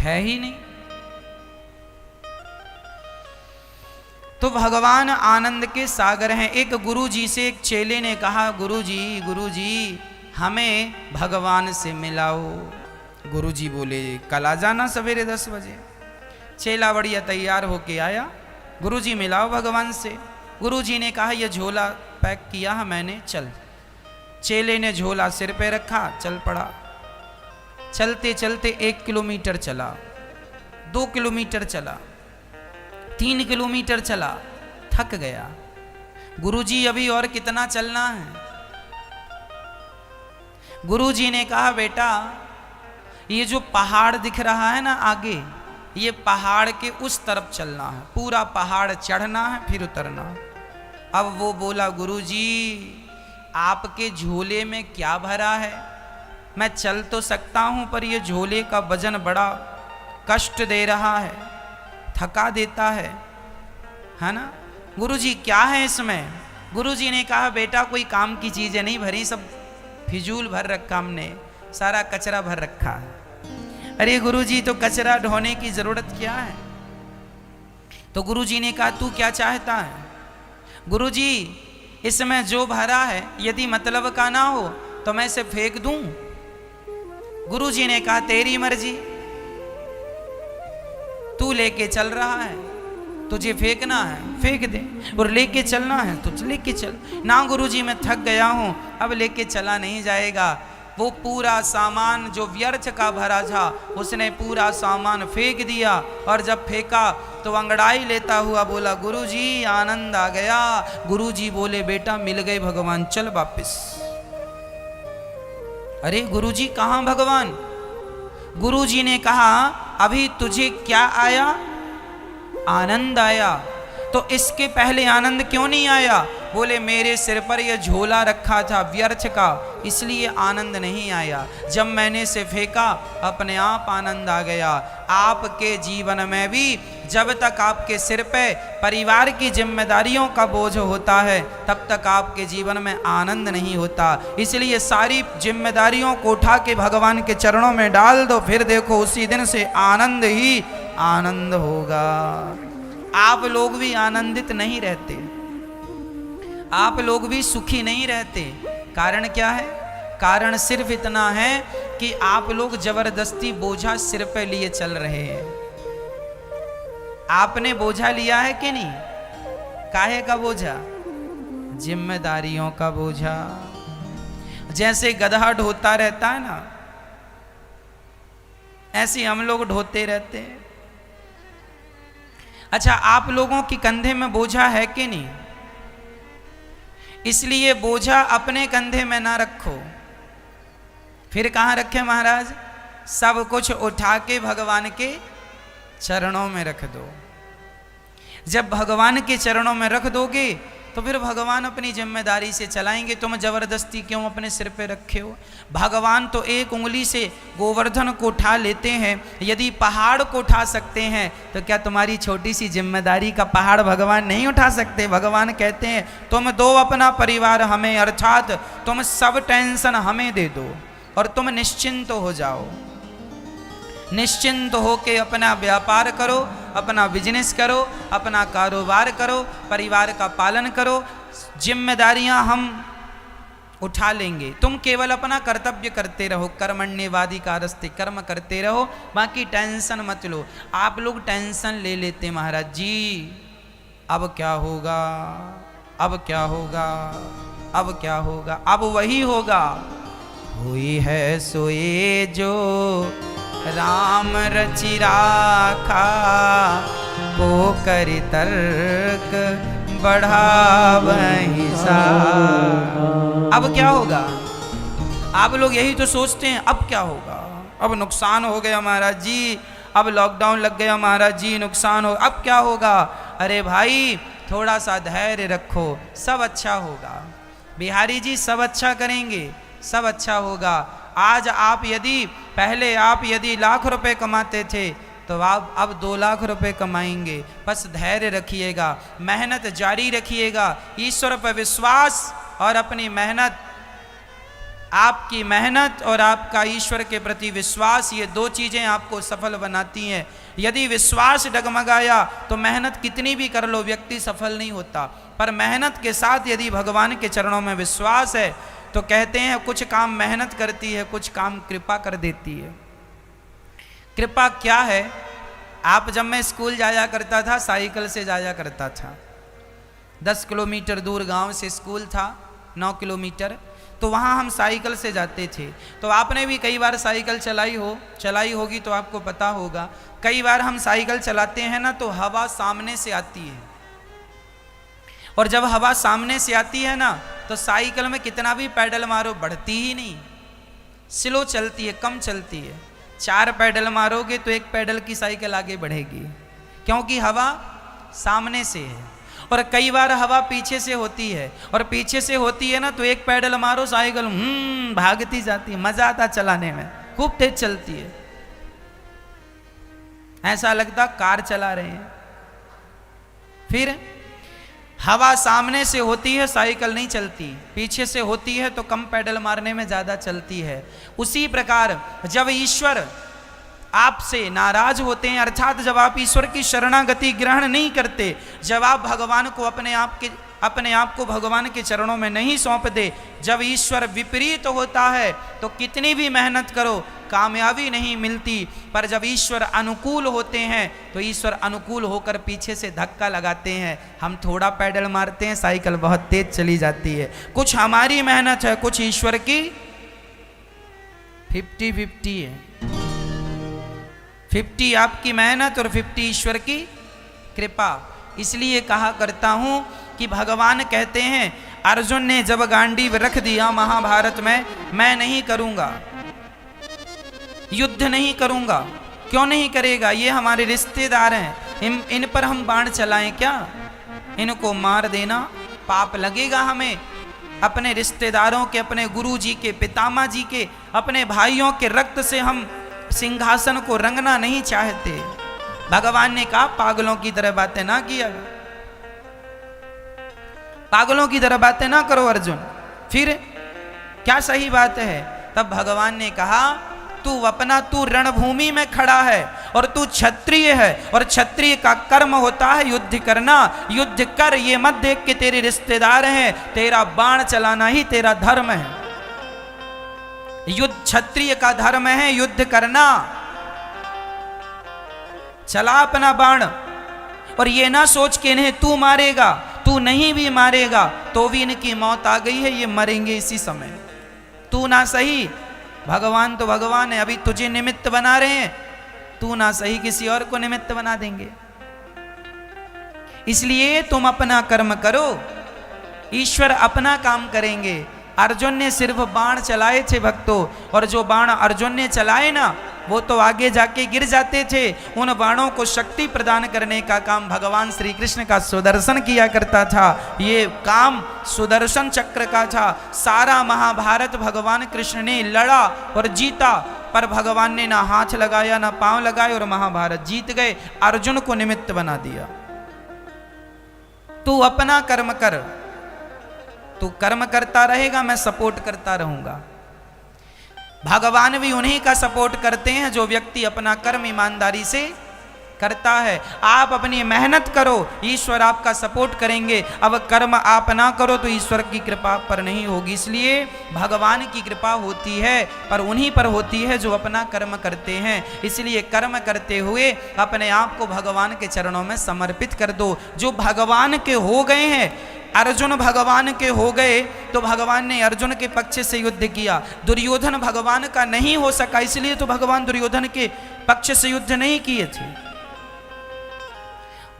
है ही नहीं। तो भगवान आनंद के सागर हैं। एक गुरुजी से एक चेले ने कहा, गुरुजी हमें भगवान से मिलाओ। गुरुजी बोले, कल आ जाना सवेरे 10 बजे। चेला बढ़िया तैयार होके आया, गुरुजी मिलाओ भगवान से। गुरुजी ने कहा, यह झोला पैक किया है मैंने, चल। चेले ने झोला सिर पे रखा, चल पड़ा। चलते चलते 1 किलोमीटर चला, 2 किलोमीटर चला, 3 किलोमीटर चला, थक गया। गुरुजी अभी और कितना चलना है? गुरुजी ने कहा, बेटा ये जो पहाड़ दिख रहा है ना आगे, ये पहाड़ के उस तरफ चलना है, पूरा पहाड़ चढ़ना है फिर उतरना। अब वो बोला, गुरुजी आपके झोले में क्या भरा है? मैं चल तो सकता हूं पर ये झोले का वजन बड़ा कष्ट दे रहा है, थका देता है ना। गुरुजी क्या है इसमें? गुरुजी ने कहा, बेटा कोई काम की चीजें नहीं भरी, सब फिजूल भर रखा हमने, सारा कचरा भर रखा है। अरे गुरुजी तो कचरा ढोने की जरूरत क्या है? तो गुरुजी ने कहा, तू क्या चाहता है? गुरुजी इसमें जो भरा है यदि मतलब का ना हो तो मैं इसे फेंक दूं। गुरुजी ने कहा, तेरी मर्जी, तू लेके चल रहा है, तुझे फेंकना है फेंक दे, और लेके चलना है तो लेके चल। ना गुरुजी मैं थक गया हूं, अब लेके चला नहीं जाएगा। वो पूरा सामान जो व्यर्थ का भरा था उसने पूरा सामान फेंक दिया, और जब फेंका तो अंगड़ाई लेता हुआ बोला, गुरुजी आनंद आ गया। गुरुजी बोले, बेटा मिल गए भगवान, चल वापिस। अरे गुरुजी कहां भगवान? गुरुजी ने कहा, अभी तुझे क्या आया? आनंद आया। तो इसके पहले आनंद क्यों नहीं आया? बोले, मेरे सिर पर यह झोला रखा था व्यर्थ का, इसलिए आनंद नहीं आया। जब मैंने इसे फेंका अपने आप आनंद आ गया। आपके जीवन में भी जब तक आपके सिर पे परिवार की जिम्मेदारियों का बोझ होता है तब तक आपके जीवन में आनंद नहीं होता। इसलिए सारी जिम्मेदारियों को उठा के भगवान के चरणों में डाल दो, फिर देखो उसी दिन से आनंद ही आनंद होगा। आप लोग भी आनंदित नहीं रहते, आप लोग भी सुखी नहीं रहते। कारण क्या है? कारण सिर्फ इतना है कि आप लोग जबरदस्ती बोझा सिर पे लिए चल रहे हैं। आपने बोझा लिया है कि नहीं? काहे का बोझा? जिम्मेदारियों का बोझा। जैसे गधा ढोता रहता है ना, ऐसे हम लोग ढोते रहते हैं। अच्छा, आप लोगों की कंधे में बोझा है कि नहीं? इसलिए बोझा अपने कंधे में ना रखो, फिर कहाँ रखे महाराज? सब कुछ उठा के भगवान के चरणों में रख दो। जब भगवान के चरणों में रख दोगे तो फिर भगवान अपनी जिम्मेदारी से चलाएंगे। तुम जबरदस्ती क्यों अपने सिर पे रखे हो? भगवान तो एक उंगली से गोवर्धन को उठा लेते हैं। यदि पहाड़ को उठा सकते हैं तो क्या तुम्हारी छोटी सी जिम्मेदारी का पहाड़ भगवान नहीं उठा सकते? भगवान कहते हैं, तुम दो अपना परिवार हमें, अर्थात तुम सब टेंशन हमें दे दो और तुम निश्चिंत हो जाओ। निश्चिंत होके अपना व्यापार करो, अपना बिजनेस करो, अपना कारोबार करो, परिवार का पालन करो। जिम्मेदारियां हम उठा लेंगे, तुम केवल अपना कर्तव्य करते रहो। कर्मण्येवाधिकारस्ते, कर्म करते रहो, बाकी टेंशन मत लो। आप लोग टेंशन ले लेते महाराज जी, अब क्या होगा, अब क्या होगा, अब क्या होगा। अब वही होगा, हुई है सोए जो राम रचि राखा, को करि तर्क बढ़ावहि सा। अब क्या होगा? आप लोग यही तो सोचते हैं, अब क्या होगा, अब नुकसान हो गया महाराज जी, अब लॉकडाउन लग गया महाराज जी, नुकसान हो, अब क्या होगा। अरे भाई थोड़ा सा धैर्य रखो, सब अच्छा होगा। बिहारी जी सब अच्छा करेंगे, सब अच्छा होगा। आज आप यदि पहले आप यदि लाख रुपए कमाते थे तो आप अब 2 लाख रुपए कमाएंगे। बस धैर्य रखिएगा, मेहनत जारी रखिएगा, ईश्वर पर विश्वास और अपनी मेहनत आपकी मेहनत और आपका ईश्वर के प्रति विश्वास, ये दो चीज़ें आपको सफल बनाती हैं। यदि विश्वास डगमगाया तो मेहनत कितनी भी कर लो व्यक्ति सफल नहीं होता, पर मेहनत के साथ यदि भगवान के चरणों में विश्वास है तो कहते हैं कुछ काम मेहनत करती है, कुछ काम कृपा कर देती है। कृपा क्या है? आप जब मैं स्कूल जाया करता था साइकिल से जाया करता था, 10 किलोमीटर दूर गांव से स्कूल था, 9 किलोमीटर, तो वहाँ हम साइकिल से जाते थे। तो आपने भी कई बार साइकिल चलाई होगी तो आपको पता होगा, कई बार हम साइकिल चलाते हैं ना तो हवा सामने से आती है, और जब हवा सामने से आती है ना तो साइकिल में कितना भी पैडल मारो बढ़ती ही नहीं, स्लो चलती है, कम चलती है। 4 पैडल मारोगे तो 1 पैडल की साइकिल आगे बढ़ेगी, क्योंकि हवा सामने से है। और कई बार हवा पीछे से होती है, और पीछे से होती है ना तो 1 पैडल मारो साइकिल भागती जाती है, मजा आता चलाने में, खूब तेज चलती है, ऐसा लगता कार चला रहे हैं। फिर हवा सामने से होती है साइकिल नहीं चलती, पीछे से होती है तो कम पैडल मारने में ज्यादा चलती है। उसी प्रकार जब ईश्वर आपसे नाराज होते हैं, अर्थात जब आप ईश्वर की शरणागति ग्रहण नहीं करते, जब आप भगवान को अपने आप को भगवान के चरणों में नहीं सौंप दे, जब ईश्वर विपरीत होता है तो कितनी भी मेहनत करो कामयाबी नहीं मिलती। पर जब ईश्वर अनुकूल होते हैं तो ईश्वर अनुकूल होकर पीछे से धक्का लगाते हैं, हम थोड़ा पैडल मारते हैं साइकिल बहुत तेज चली जाती है। कुछ हमारी मेहनत है, कुछ ईश्वर की 50-50 है, 50 आपकी मेहनत और 50 ईश्वर की कृपा। इसलिए कहा करता हूं कि भगवान कहते हैं अर्जुन ने जब गांडीव रख दिया महाभारत में, मैं नहीं करूंगा, युद्ध नहीं करूंगा। क्यों नहीं करेगा? ये हमारे रिश्तेदार हैं, इन पर हम बाण चलाएं क्या? इनको मार देना पाप लगेगा हमें। अपने रिश्तेदारों के, अपने गुरु जी के, पितामह जी के, अपने भाइयों के रक्त से हम सिंहासन को रंगना नहीं चाहते। भगवान ने कहा पागलों की तरह बातें ना किया, पागलों की तरह बातें ना करो अर्जुन। फिर क्या सही बात है? तब भगवान ने कहा तू रणभूमि में खड़ा है और तू क्षत्रिय है, और क्षत्रिय का कर्म होता है युद्ध करना। युद्ध कर, ये मत देख के तेरे रिश्तेदार हैं, तेरा बाण चलाना ही तेरा धर्म है। युद्ध क्षत्रिय का धर्म है, युद्ध करना। चला अपना बाण, और ये ना सोच के इन्हें तू मारेगा, तू नहीं भी मारेगा तो भी इनकी मौत आ गई है, ये मरेंगे इसी समय। तू ना सही, भगवान तो भगवान है, अभी तुझे निमित्त बना रहे हैं, तू ना सही किसी और को निमित्त बना देंगे। इसलिए तुम अपना कर्म करो, ईश्वर अपना काम करेंगे। अर्जुन ने सिर्फ बाण चलाए थे भक्तों, और जो बाण अर्जुन ने चलाए ना वो तो आगे जाके गिर जाते थे। उन बाणों को शक्ति प्रदान करने का काम भगवान श्री कृष्ण का सुदर्शन किया करता था। ये काम सुदर्शन चक्र का था। सारा महाभारत भगवान कृष्ण ने लड़ा और जीता, पर भगवान ने ना हाथ लगाया ना पांव लगाए और महाभारत जीत गए, अर्जुन को निमित्त बना दिया। तू अपना कर्म कर, तू कर्म करता रहेगा, मैं सपोर्ट करता रहूंगा। भगवान भी उन्हीं का सपोर्ट करते हैं जो व्यक्ति अपना कर्म ईमानदारी से करता है। आप अपनी मेहनत करो, ईश्वर आपका सपोर्ट करेंगे। अब कर्म आप ना करो तो ईश्वर की कृपा पर नहीं होगी। इसलिए भगवान की कृपा होती है पर उन्हीं पर होती है जो अपना कर्म करते हैं। इसलिए कर्म करते हुए अपने आप को भगवान के चरणों में समर्पित कर दो। जो भगवान के हो गए हैं, अर्जुन भगवान के हो गए तो भगवान ने अर्जुन के पक्ष से युद्ध किया। दुर्योधन भगवान का नहीं हो सका, इसलिए तो भगवान दुर्योधन के पक्ष से युद्ध नहीं किए थे।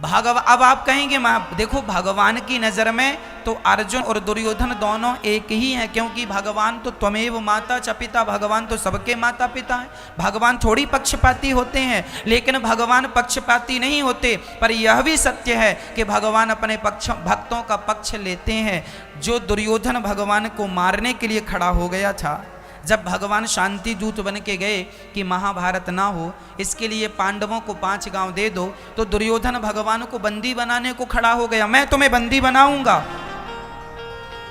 अब आप कहेंगे देखो भगवान की नजर में तो अर्जुन और दुर्योधन दोनों एक ही हैं, क्योंकि भगवान तो त्वमेव माता च पिता, भगवान तो सबके माता पिता हैं। भगवान थोड़ी पक्षपाती होते हैं, लेकिन भगवान पक्षपाती नहीं होते। पर यह भी सत्य है कि भगवान अपने भक्तों का पक्ष लेते हैं। जो दुर्योधन भगवान को मारने के लिए खड़ा हो गया था, जब भगवान शांति दूत बन के गए कि महाभारत ना हो, इसके लिए पांडवों को 5 गांव दे दो, तो दुर्योधन भगवान को बंदी बनाने को खड़ा हो गया। मैं तुम्हें बंदी बनाऊंगा।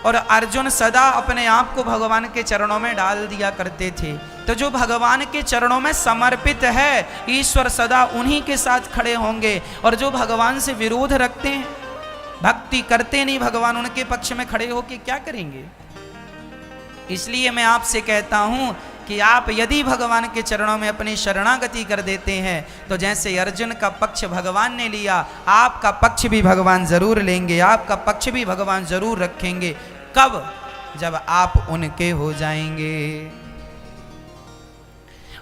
और अर्जुन सदा अपने आप को भगवान के चरणों में डाल दिया करते थे। तो जो भगवान के चरणों में समर्पित है, ईश्वर सदा उन्हीं के साथ खड़े होंगे। और जो भगवान से विरोध रखते हैं, भक्ति करते नहीं, भगवान उनके पक्ष में खड़े होकर क्या करेंगे? इसलिए मैं आपसे कहता हूं कि आप यदि भगवान के चरणों में अपनी शरणागति कर देते हैं, तो जैसे अर्जुन का पक्ष भगवान ने लिया, आपका पक्ष भी भगवान जरूर लेंगे, आपका पक्ष भी भगवान जरूर रखेंगे। कब? जब आप उनके हो जाएंगे।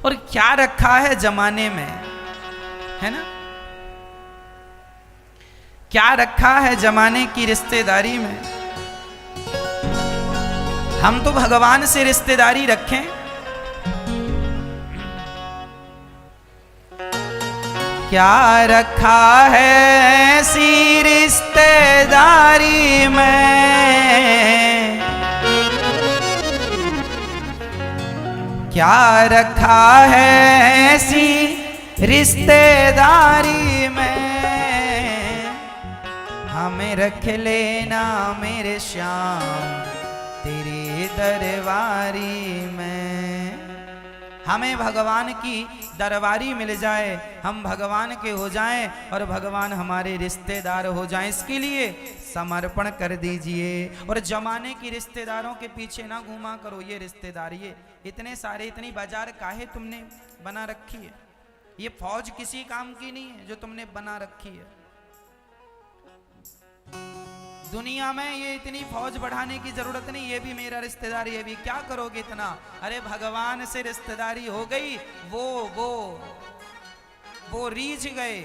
और क्या रखा है जमाने में, है ना, क्या रखा है जमाने की रिश्तेदारी में? हम तो भगवान से रिश्तेदारी रखें। क्या रखा है ऐसी रिश्तेदारी में, क्या रखा है ऐसी रिश्तेदारी में, हमें रख लेना मेरे श्याम तेरी दरबारी में। हमें भगवान की दरबारी मिल जाए, हम भगवान के हो जाएं और भगवान हमारे रिश्तेदार हो जाएं, इसके लिए समर्पण कर दीजिए। और जमाने की रिश्तेदारों के पीछे ना घूमा करो। ये रिश्तेदार, ये इतने सारे, इतनी बाजार काहे तुमने बना रखी है? ये फौज किसी काम की नहीं है जो तुमने बना रखी है। दुनिया में ये इतनी फौज बढ़ाने की जरूरत नहीं। ये भी मेरा रिश्तेदार, ये भी, क्या करोगे इतना? अरे भगवान से रिश्तेदारी हो गई, वो रीझ गए,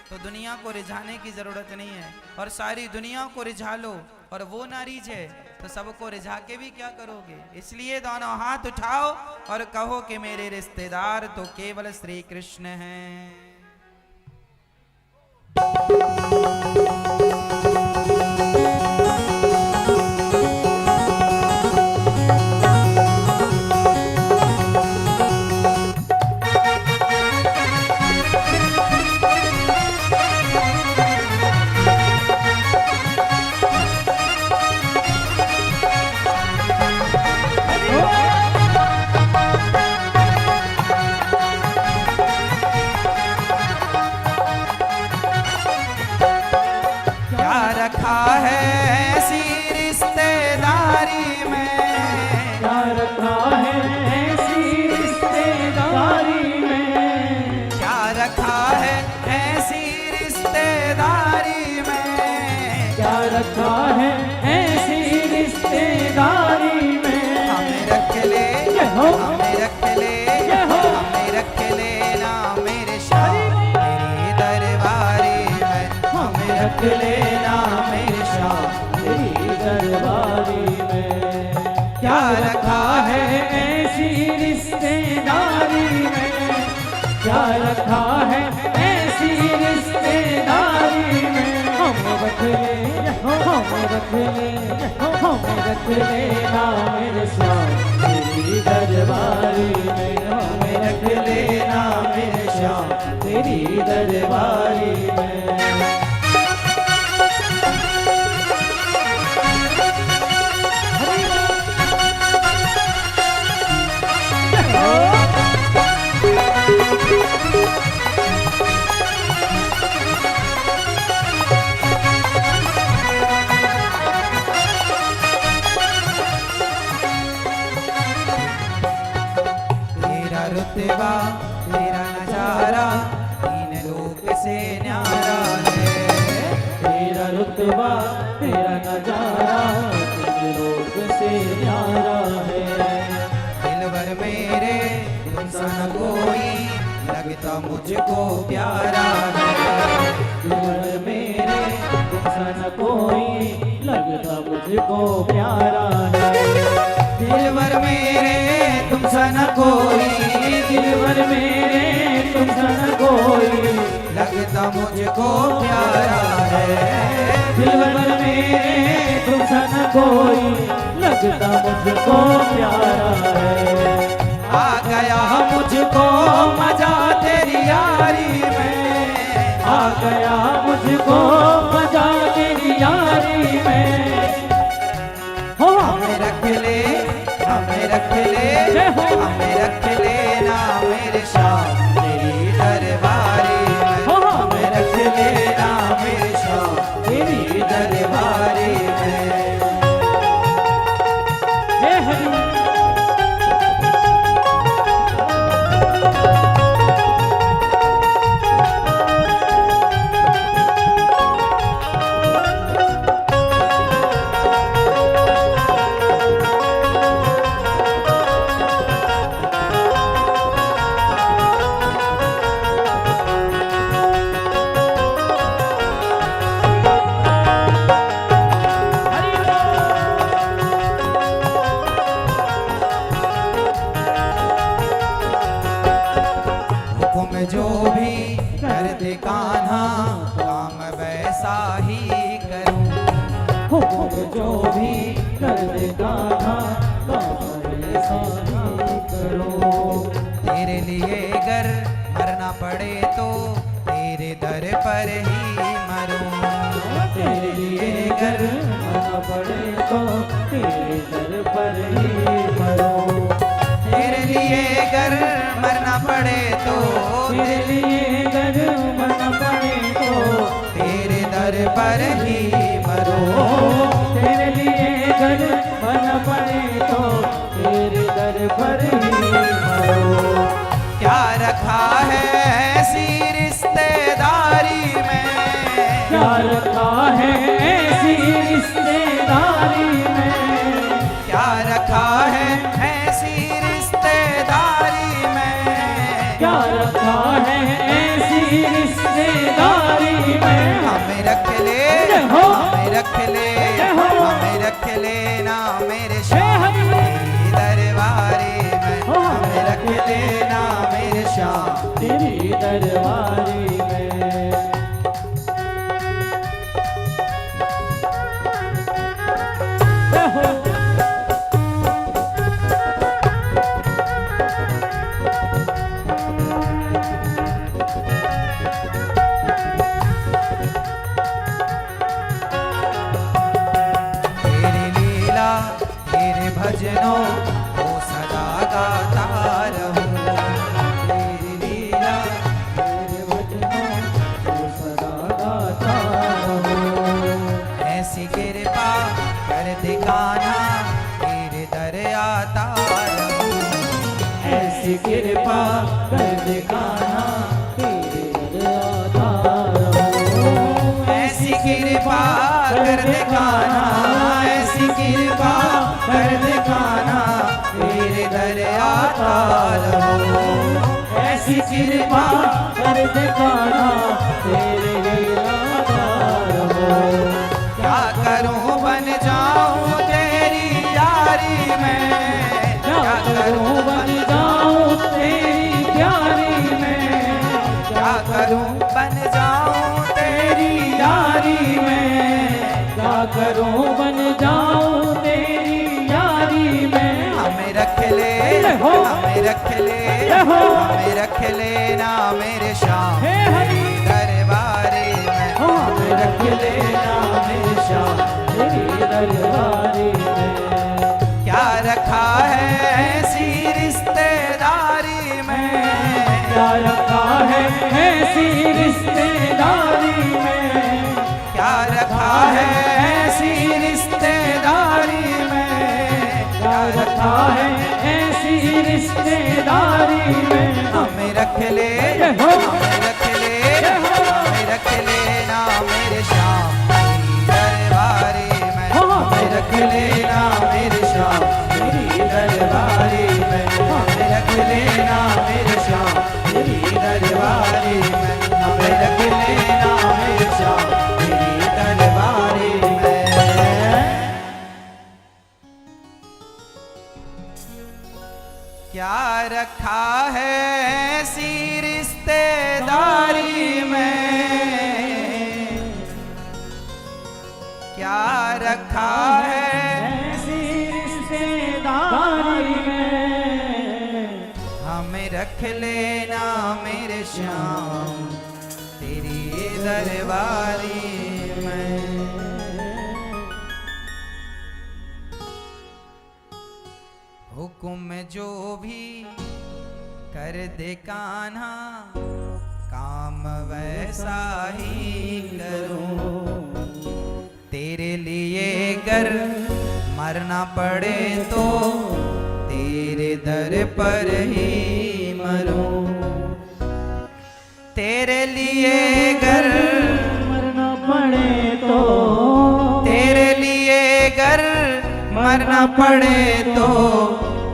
तो दुनिया को रिझाने की जरूरत नहीं है। और सारी दुनिया को रिझा लो और वो ना रीझे, तो सबको रिझा के भी क्या करोगे? इसलिए दोनों हाथ उठाओ और कहो कि मेरे रिश्तेदार तो केवल श्री कृष्ण हैं। रखा है ऐसी रिश्तेदारी में, हमें रख ले, हमें रख ले, हमें रख लेना मेरे श्याम तेरी दरबारी में, हमें रख लेना मेरे श्याम तेरी दरबारी में। क्या रखा है ऐसी रिश्तेदारी में, क्या रखा है ऐसी रिश्तेदारी में, हमें रख ले, हमें रख ले, हमें रख लेना मेरे श्याम तेरी दरबारी में, हमें रख लेना मेरे श्याम तेरी दरबारी में। रुतबा तेरा नजारा तीन लोक से न्यारा है, तेरा रुतबा तेरा नजारा तीन लोक से न्यारा है। दिलवर मेरे तुम सन कोई लगता मुझको प्यारा है, दिलवर मेरे तुम सन कोई लगता मुझको प्यारा है। दिलवर मेरे तुम सन कोई, दिलवर मेरे तुम सन कोई लगता मुझको प्यारा है, दिलवर मेरे तुम सन कोई लगता मुझको प्यारा है। आ गया मुझको मजा तेरी यारी में, आ गया मुझको मजा तेरी यारी में, हमें रख लेना मेरे श्याम तेरी दरबारी में, हमें रख लेना मेरे श्याम तेरी दरबारी में। हे हरि हुक्म जो भी कर दे कान्हा काम वैसा ही करूं, हुक्म जो भी कर दे कान्हा काम वैसा ही करो। तेरे लिए अगर मरना पड़े तो तेरे दर पर ही मरूं, तेरे लिए अगर मरना पड़े तो तेरे दर पर ही मरो। तेरे लिए अगर मरना पड़े तो तेरे लिए अगर मरना पड़े तो तेरे दर पर ही मरो। तेरे लिए अगर मरना पड़े तो तेरे दर पर ही मरो। क्या रखा है ऐसी रिश्तेदारी में, क्या रखा है ऐसी रिश्तेदारी में, क्या रखा है ऐसी रिश्तेदारी में, क्या रखा है ऐसी रिश्तेदारी में। हमें रख ले, हो। हमें रख ले, हो। हमें रख लेना मेरे श्याम तेरी दरबारी में, हो। हमें रख लेना मेरे श्याम। तेरी दरबारी में हो। तेरी लीला तेरे भजनों को सदा गाता रहूं, तेरी लीला तेरे भजनों को सदा गाता रहूं। ऐसी कृपा कर दे कान्हा तेरे दर आता रहूं, ऐसी कृपा कर दे कान्हा तेरे दर आता रहूं। ऐसी कृपा कर दे कान्हा, ऐसी कृपा कर दे कान्हा तेरे दर आता रहूं, ऐसी कृपा कर दे कान्हा तेरे दर आता रहूं। क्या करूं बन जाऊं तेरी यारी में, क्या करूं बन जाऊं तेरी प्यारी में, क्या करूं बन जाऊं तेरी यारी में, क्या करूं बन जाऊं तेरी यारी में। हमें रख ले, हो। हमें रख ले, हो। हमें रख लेना मेरे श्याम हे हरि दरबारी में, हो। हमें रख लेना मेरे श्याम। तेरी दरबारी में क्या रखा है ऐसी रिश्तेदारी में, क्या रखा है ऐसी रिश्तेदारी में, क्या रखा है ऐसी रिश्तेदारी में, क्या रखा है ऐसी रिश्तेदारी में। हमें रख ले, हो। हमें रख ले, हमें रख लेना मेरे श्याम तेरी दरबारी में, हो। हमें रख लेना मेरे श्याम तेरी दरबारी में, हमें रख लेना मेरे श्याम तेरी दरबारी में, हमें रख लेना मेरे श्याम तेरी दरबारी में। क्या रखा है ऐसी रिश्तेदारी में, क्या रखा है ऐसी रिश्तेदारी में। हमें रख लेना मेरे श्याम तेरी दरबारी में। हुक्म जो भी कर दे कान्हा, काम वैसा ही करूं। तेरे लिए गर मरना पड़े तो तेरे दर पर ही मरूं। तेरे लिए गर मरना पड़े तो, तेरे लिए गर मरना पड़े तो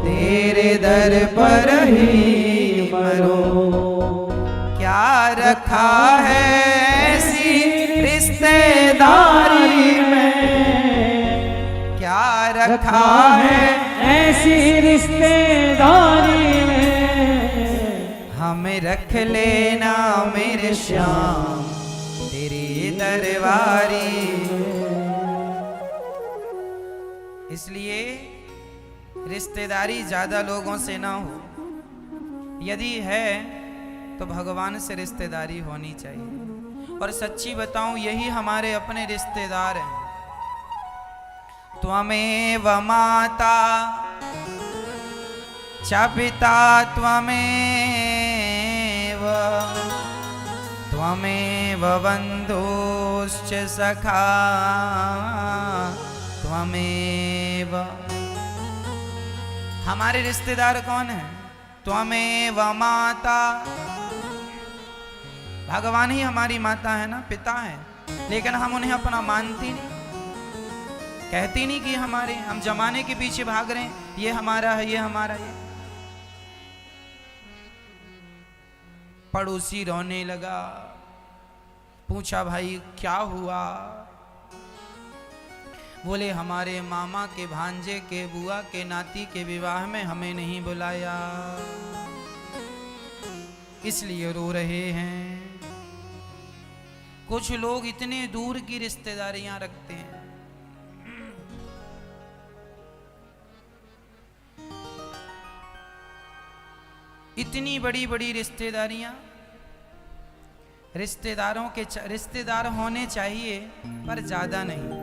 तेरे दर पर ही मरूं। क्या रखा है ऐसी रिश्तेदारी में, क्या रखा है ऐसी रिश्तेदारी में, हमें रख लेना मेरे श्याम तेरी दरबारी। इसलिए रिश्तेदारी ज्यादा लोगों से ना हो, यदि है तो भगवान से रिश्तेदारी होनी चाहिए। और सच्ची बताऊं, यही हमारे अपने रिश्तेदार हैं। त्वमेव माता च पिता त्वमेव बन्धुश्च सखा त्वमेव। हमारे रिश्तेदार कौन है? त्वमेव माता, भगवान ही हमारी माता है ना, पिता है, लेकिन हम उन्हें अपना मानती नहीं, कहती नहीं कि हमारे, हम जमाने के पीछे भाग रहे हैं, ये हमारा है, ये हमारा है। पड़ोसी रोने लगा, पूछा भाई क्या हुआ? बोले हमारे मामा के भांजे के बुआ के नाती के विवाह में हमें नहीं बुलाया, इसलिए रो रहे हैं। कुछ लोग इतने दूर की रिश्तेदारियां रखते हैं। इतनी बड़ी बड़ी रिश्तेदारियां, रिश्तेदारों के रिश्तेदार होने चाहिए पर ज्यादा नहीं।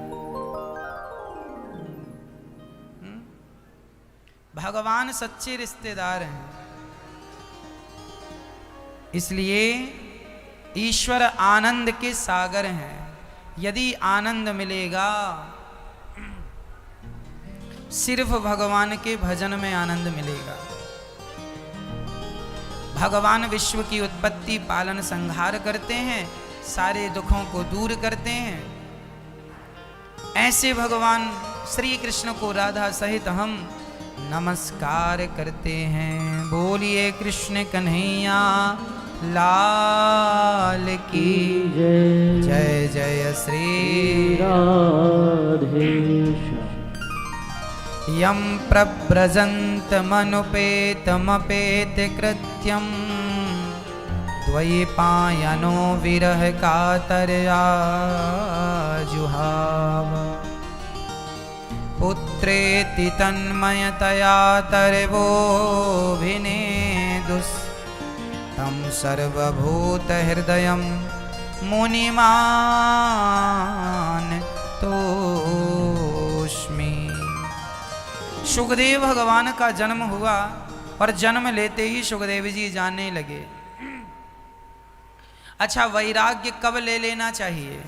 भगवान सच्चे रिश्तेदार हैं, इसलिए ईश्वर आनंद के सागर हैं। यदि आनंद मिलेगा, सिर्फ भगवान के भजन में आनंद मिलेगा। भगवान विश्व की उत्पत्ति पालन संहार करते हैं, सारे दुखों को दूर करते हैं। ऐसे भगवान श्री कृष्ण को राधा सहित हम नमस्कार करते हैं। बोलिए कृष्ण कन्हैया लाल की जय। जय जय श्री राधे। यम प्रव्रजन्त मनुपेतमपेत कृत्यम द्वैपायनो विरह कातरया जुहाव। पुत्रेति तन्मयतया तर्वोऽभिनेदुस् तं सर्वभूतहृदयं मुनिमान् तोष्मि। सुखदेव भगवान का जन्म हुआ और जन्म लेते ही सुखदेव जी जानने लगे। अच्छा, वैराग्य कब ले लेना चाहिए?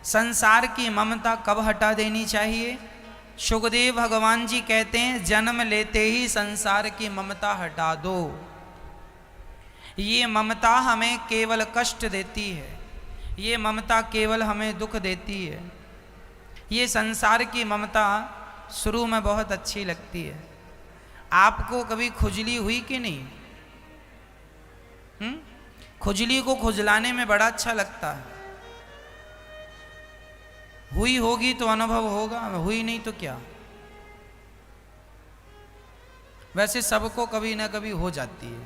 संसार की ममता कब हटा देनी चाहिए? सुखदेव भगवान जी कहते हैं जन्म लेते ही संसार की ममता हटा दो। ये ममता हमें केवल कष्ट देती है, ये ममता केवल हमें दुख देती है। ये संसार की ममता शुरू में बहुत अच्छी लगती है। आपको कभी खुजली हुई कि नहीं? खुजली को खुजलाने में बड़ा अच्छा लगता है। हुई होगी तो अनुभव होगा, हुई नहीं तो क्या। वैसे सबको कभी ना कभी हो जाती है,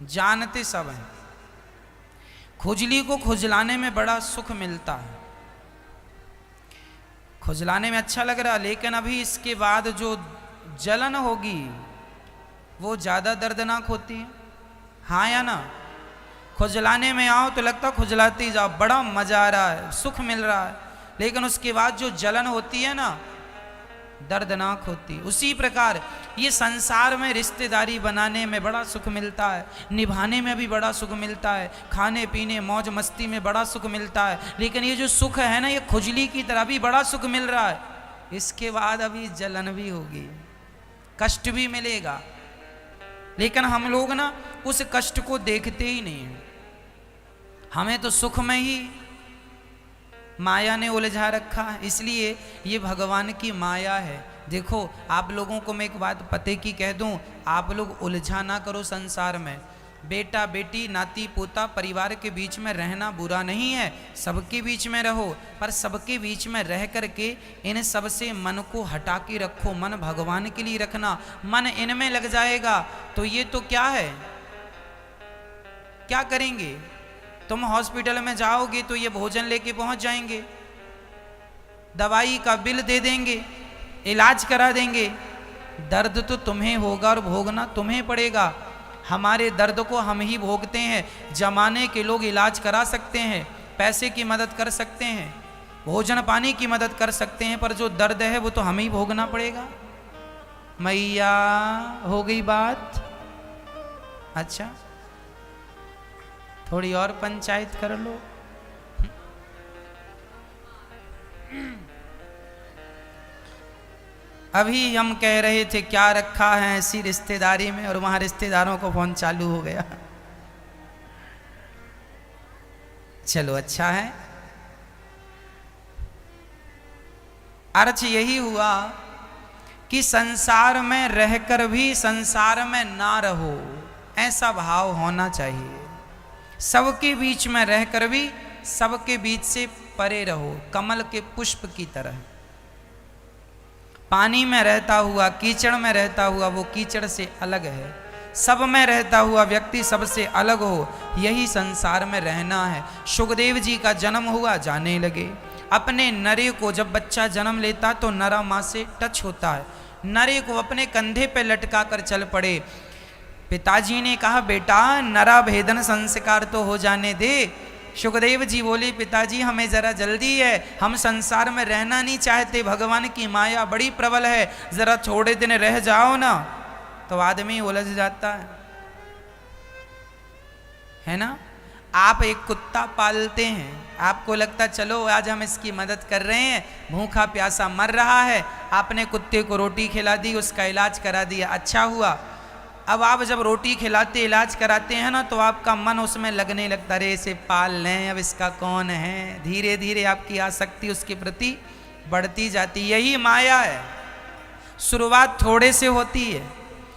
जानते सब हैं। खुजली को खुजलाने में बड़ा सुख मिलता है, खुजलाने में अच्छा लग रहा, लेकिन अभी इसके बाद जो जलन होगी वो ज़्यादा दर्दनाक होती है। हाँ या ना? खुजलाने में आओ तो लगता खुजलाते ही जाओ, बड़ा मजा आ रहा है, सुख मिल रहा है, लेकिन उसके बाद जो जलन होती है ना, दर्दनाक होती। उसी प्रकार ये संसार में रिश्तेदारी बनाने में बड़ा सुख मिलता है, निभाने में भी बड़ा सुख मिलता है, खाने पीने मौज मस्ती में बड़ा सुख मिलता है, लेकिन ये जो सुख है ना, ये खुजली की तरह भी बड़ा सुख मिल रहा है। इसके बाद अभी जलन भी होगी, कष्ट भी मिलेगा, लेकिन हम लोग ना उस कष्ट को देखते ही नहीं हैं। हमें तो सुख में ही माया ने उलझा रखा है, इसलिए ये भगवान की माया है। देखो, आप लोगों को मैं एक बात पते की कह दूं, आप लोग उलझा ना करो संसार में। बेटा बेटी नाती पोता परिवार के बीच में रहना बुरा नहीं है, सबके बीच में रहो, पर सबके बीच में रह करके इन सब से मन को हटा के रखो। मन भगवान के लिए रखना, मन इनमें लग जाएगा तो ये तो क्या है, क्या करेंगे? तुम हॉस्पिटल में जाओगे तो ये भोजन लेके पहुंच जाएंगे, दवाई का बिल दे देंगे, इलाज करा देंगे। दर्द तो तुम्हें होगा और भोगना तुम्हें पड़ेगा। हमारे दर्द को हम ही भोगते हैं। जमाने के लोग इलाज करा सकते हैं, पैसे की मदद कर सकते हैं, भोजन पानी की मदद कर सकते हैं, पर जो दर्द है वो तो हमें ही भोगना पड़ेगा। मैया, हो गई बात? अच्छा, थोड़ी और पंचायत कर लो। अभी हम कह रहे थे क्या रखा है ऐसी रिश्तेदारी में, और वहां रिश्तेदारों को फोन चालू हो गया। चलो अच्छा है। अर्थ यही हुआ कि संसार में रहकर भी संसार में ना रहो, ऐसा भाव होना चाहिए। सबके बीच में रहकर भी सबके बीच से परे रहो, कमल के पुष्प की तरह। पानी में रहता हुआ, कीचड़ में रहता हुआ वो कीचड़ से अलग है, सब में रहता हुआ व्यक्ति सबसे अलग हो, यही संसार में रहना है। सुखदेव जी का जन्म हुआ, जाने लगे। अपने नरे को, जब बच्चा जन्म लेता तो नरा माँ से टच होता है, नरे को अपने कंधे पे लटका कर चल पड़े। पिताजी ने कहा, बेटा नरा भेदन संस्कार तो हो जाने दे। सुखदेव जी बोले, पिताजी हमें जरा जल्दी है, हम संसार में रहना नहीं चाहते, भगवान की माया बड़ी प्रबल है, जरा थोड़े दिन रह जाओ ना। तो आदमी उलझ जाता है ना। आप एक कुत्ता पालते हैं, आपको लगता चलो आज हम इसकी मदद कर रहे हैं, भूखा प्यासा मर रहा है, आपने कुत्ते को रोटी खिला दी, उसका इलाज करा दिया, अच्छा हुआ। अब आप जब रोटी खिलाते इलाज कराते हैं ना, तो आपका मन उसमें लगने लगता, रे इसे पाल लें, अब इसका कौन है। धीरे धीरे आपकी आसक्ति उसके प्रति बढ़ती जाती। यही माया है। शुरुआत थोड़े से होती है,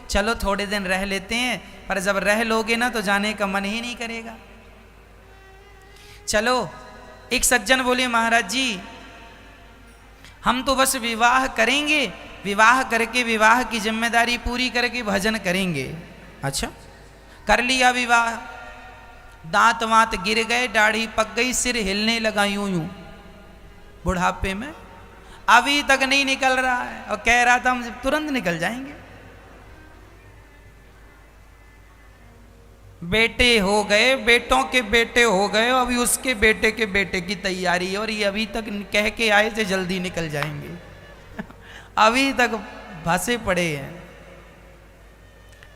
चलो थोड़े दिन रह लेते हैं, पर जब रह लोगे ना तो जाने का मन ही नहीं करेगा। चलो, एक सज्जन बोले, महाराज जी हम तो बस विवाह करेंगे, विवाह करके विवाह की जिम्मेदारी पूरी करके भजन करेंगे। अच्छा, कर लिया विवाह, दांत वांत गिर गए, दाढ़ी पक गई, सिर हिलने लगा यूं यूं बुढ़ापे में, अभी तक नहीं निकल रहा है, और कह रहा था हम तुरंत निकल जाएंगे। बेटे हो गए, बेटों के बेटे हो गए, अभी उसके बेटे के बेटे की तैयारी है, और ये अभी तक कह के आए थे जल्दी निकल जाएंगे, अभी तक फंसे पड़े हैं।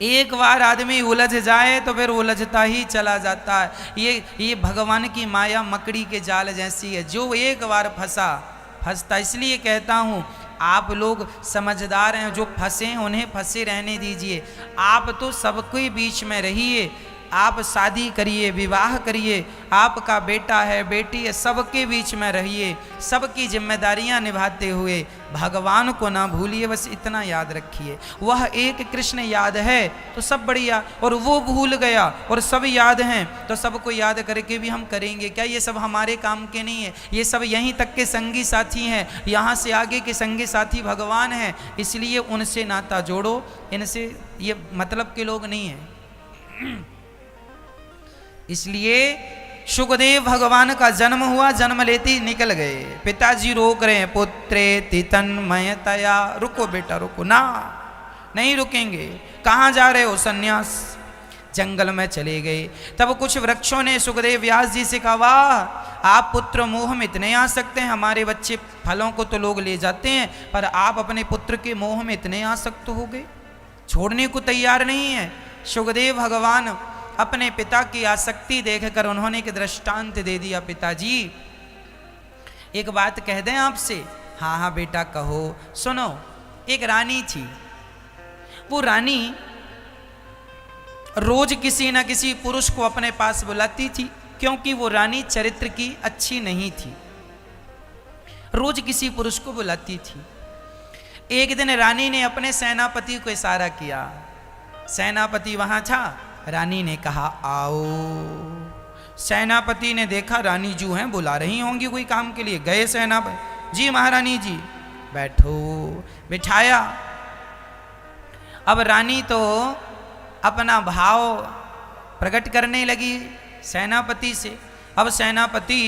एक बार आदमी उलझ जाए तो फिर उलझता ही चला जाता है। ये भगवान की माया मकड़ी के जाल जैसी है, जो एक बार फंसता। इसलिए कहता हूँ, आप लोग समझदार हैं, जो फंसे हैं उन्हें फंसे रहने दीजिए। आप तो सबके बीच में रहिए, आप शादी करिए, विवाह करिए, आपका बेटा है बेटी है, सबके बीच में रहिए, सबकी जिम्मेदारियां निभाते हुए भगवान को ना भूलिए। बस इतना याद रखिए, वह एक कृष्ण याद है तो सब बढ़िया, और वो भूल गया और सब याद हैं तो सबको याद करके भी हम करेंगे क्या? ये सब हमारे काम के नहीं है, ये सब यहीं तक के संगी साथी हैं, यहाँ से आगे के संगी साथी भगवान हैं। इसलिए उनसे नाता जोड़ो, इनसे ये मतलब के लोग नहीं हैं। इसलिए सुखदेव भगवान का जन्म हुआ, जन्म लेते ही निकल गए। पिताजी रोक रहे हैं, पुत्रे तितन्मयतया, रुको बेटा रुको, ना नहीं रुकेंगे। कहाँ जा रहे हो? सन्यास। जंगल में चले गए। तब कुछ वृक्षों ने सुखदेव व्यास जी से कहा, वाह आप पुत्र मोह में इतने आ सकते हैं, हमारे बच्चे फलों को तो लोग ले जाते हैं पर आप अपने पुत्र के मोह में इतने आसक्त हो गए, छोड़ने को तैयार नहीं है। सुखदेव भगवान अपने पिता की आसक्ति देखकर उन्होंने एक दृष्टांत दे दिया, पिताजी एक बात कह दें आपसे। हाँ हाँ बेटा कहो। सुनो, एक रानी थी, वो रानी रोज किसी न किसी पुरुष को अपने पास बुलाती थी, क्योंकि वो रानी चरित्र की अच्छी नहीं थी, रोज किसी पुरुष को बुलाती थी। एक दिन रानी ने अपने सेनापति को इशारा किया, सेनापति वहां था, रानी ने कहा आओ। सेनापति ने देखा रानी जो हैं बुला रही होंगी कोई काम के लिए, गए सेनापति, जी महारानी जी बैठो, बिठाया। अब रानी तो अपना भाव प्रकट करने लगी सेनापति से। अब सेनापति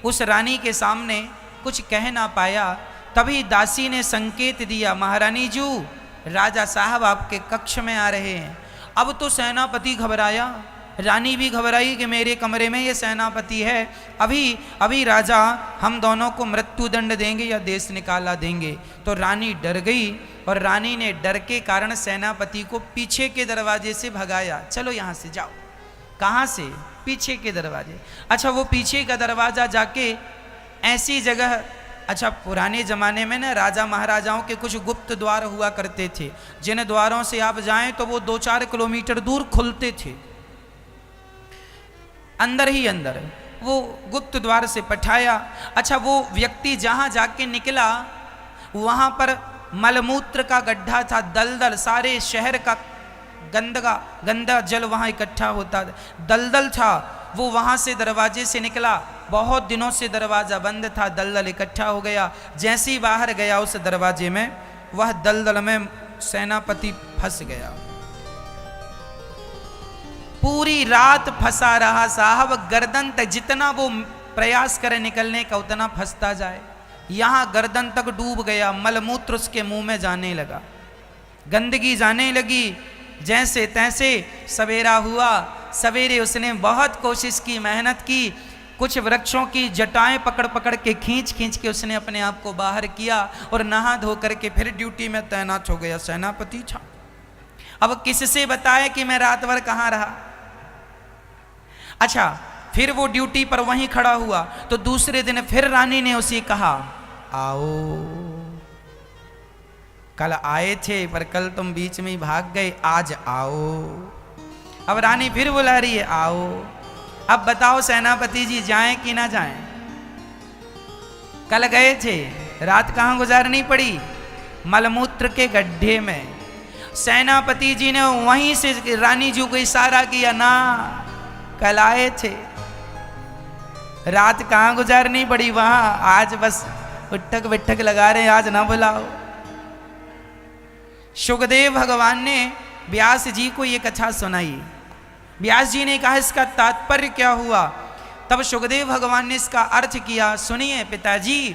उस रानी के सामने कुछ कह ना पाया, तभी दासी ने संकेत दिया, महारानी जी राजा साहब आपके कक्ष में आ रहे हैं। अब तो सेनापति घबराया, रानी भी घबराई कि मेरे कमरे में ये सेनापति है, अभी राजा हम दोनों को मृत्यु दंड देंगे या देश निकाला देंगे। तो रानी डर गई और रानी ने डर के कारण सेनापति को पीछे के दरवाजे से भगाया, चलो यहाँ से जाओ। कहाँ से? पीछे के दरवाजे। अच्छा, वो पीछे का दरवाजा जाके ऐसी जगह, अच्छा पुराने ज़माने में ना राजा महाराजाओं के कुछ गुप्त द्वार हुआ करते थे, जिन द्वारों से आप जाएं तो वो 2-4 किलोमीटर दूर खुलते थे, अंदर ही अंदर वो गुप्त द्वार से पठाया। अच्छा, वो व्यक्ति जहाँ जाके निकला वहाँ पर मलमूत्र का गड्ढा था, दलदल, सारे शहर का गंदा जल वहाँ इकट्ठा होता, दलदल था। वो वहाँ से दरवाजे से निकला, बहुत दिनों से दरवाज़ा बंद था, दलदल इकट्ठा हो गया। जैसे ही बाहर गया उस दरवाजे में, वह दलदल में सेनापति फंस गया। पूरी रात फंसा रहा साहब, गर्दन तक, जितना वो प्रयास करे निकलने का उतना फंसता जाए। यहाँ गर्दन तक डूब गया, मलमूत्र उसके मुंह में जाने लगा, गंदगी जाने लगी। जैसे तैसे सवेरा हुआ, सवेरे उसने बहुत कोशिश की, मेहनत की, कुछ वृक्षों की जटाएं पकड़ पकड़ के खींच के उसने अपने आप को बाहर किया और नहा धो करके फिर ड्यूटी में तैनात हो गया। सेनापति था, अब किससे बताए कि मैं रात भर कहाँ रहा। अच्छा, फिर वो ड्यूटी पर वहीं खड़ा हुआ तो दूसरे दिन फिर रानी ने उसे कहा, आओ, कल आए थे पर कल तुम बीच में ही भाग गए, आज आओ। अब रानी फिर बुला रही है, आओ। अब बताओ सेनापति जी जाएं कि ना जाएं? कल गए थे, रात कहाँ गुजारनी पड़ी? मलमूत्र के गड्ढे में। सेनापति जी ने वहीं से रानी जी को इशारा किया, ना कल आए थे, रात कहाँ गुजारनी पड़ी वहां, आज बस उठक बिठक लगा रहे, आज ना बुलाओ। सुखदेव भगवान ने व्यास जी को ये कथा सुनाई। व्यास जी ने कहा इसका तात्पर्य क्या हुआ? तब सुखदेव भगवान ने इसका अर्थ किया, सुनिए पिताजी,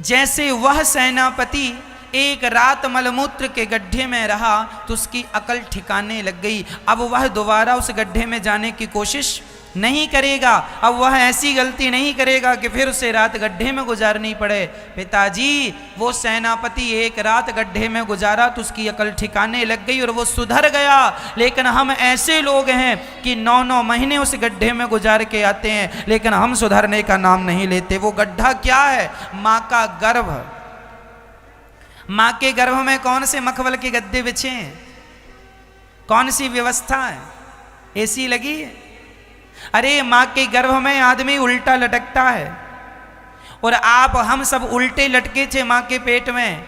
जैसे वह सेनापति एक रात मलमूत्र के गड्ढे में रहा तो उसकी अकल ठिकाने लग गई। अब वह दोबारा उस गड्ढे में जाने की कोशिश नहीं करेगा, अब वह ऐसी गलती नहीं करेगा कि फिर उसे रात गड्ढे में गुजारनी पड़े। पिताजी, वो सेनापति एक रात गड्ढे में गुजारा तो उसकी अकल ठिकाने लग गई और वो सुधर गया। लेकिन हम ऐसे लोग हैं कि 9-9 महीने उस गड्ढे में गुजार के आते हैं, लेकिन हम सुधरने का नाम नहीं लेते। वो गड्ढा क्या है? माँ का गर्भ। माँ के गर्भ में कौन से मखमल के गद्दे बिछे हैं? कौन सी व्यवस्था है? एसी लगी है? अरे माँ के गर्भ में आदमी उल्टा लटकता है और हम सब उल्टे लटके थे माँ के पेट में।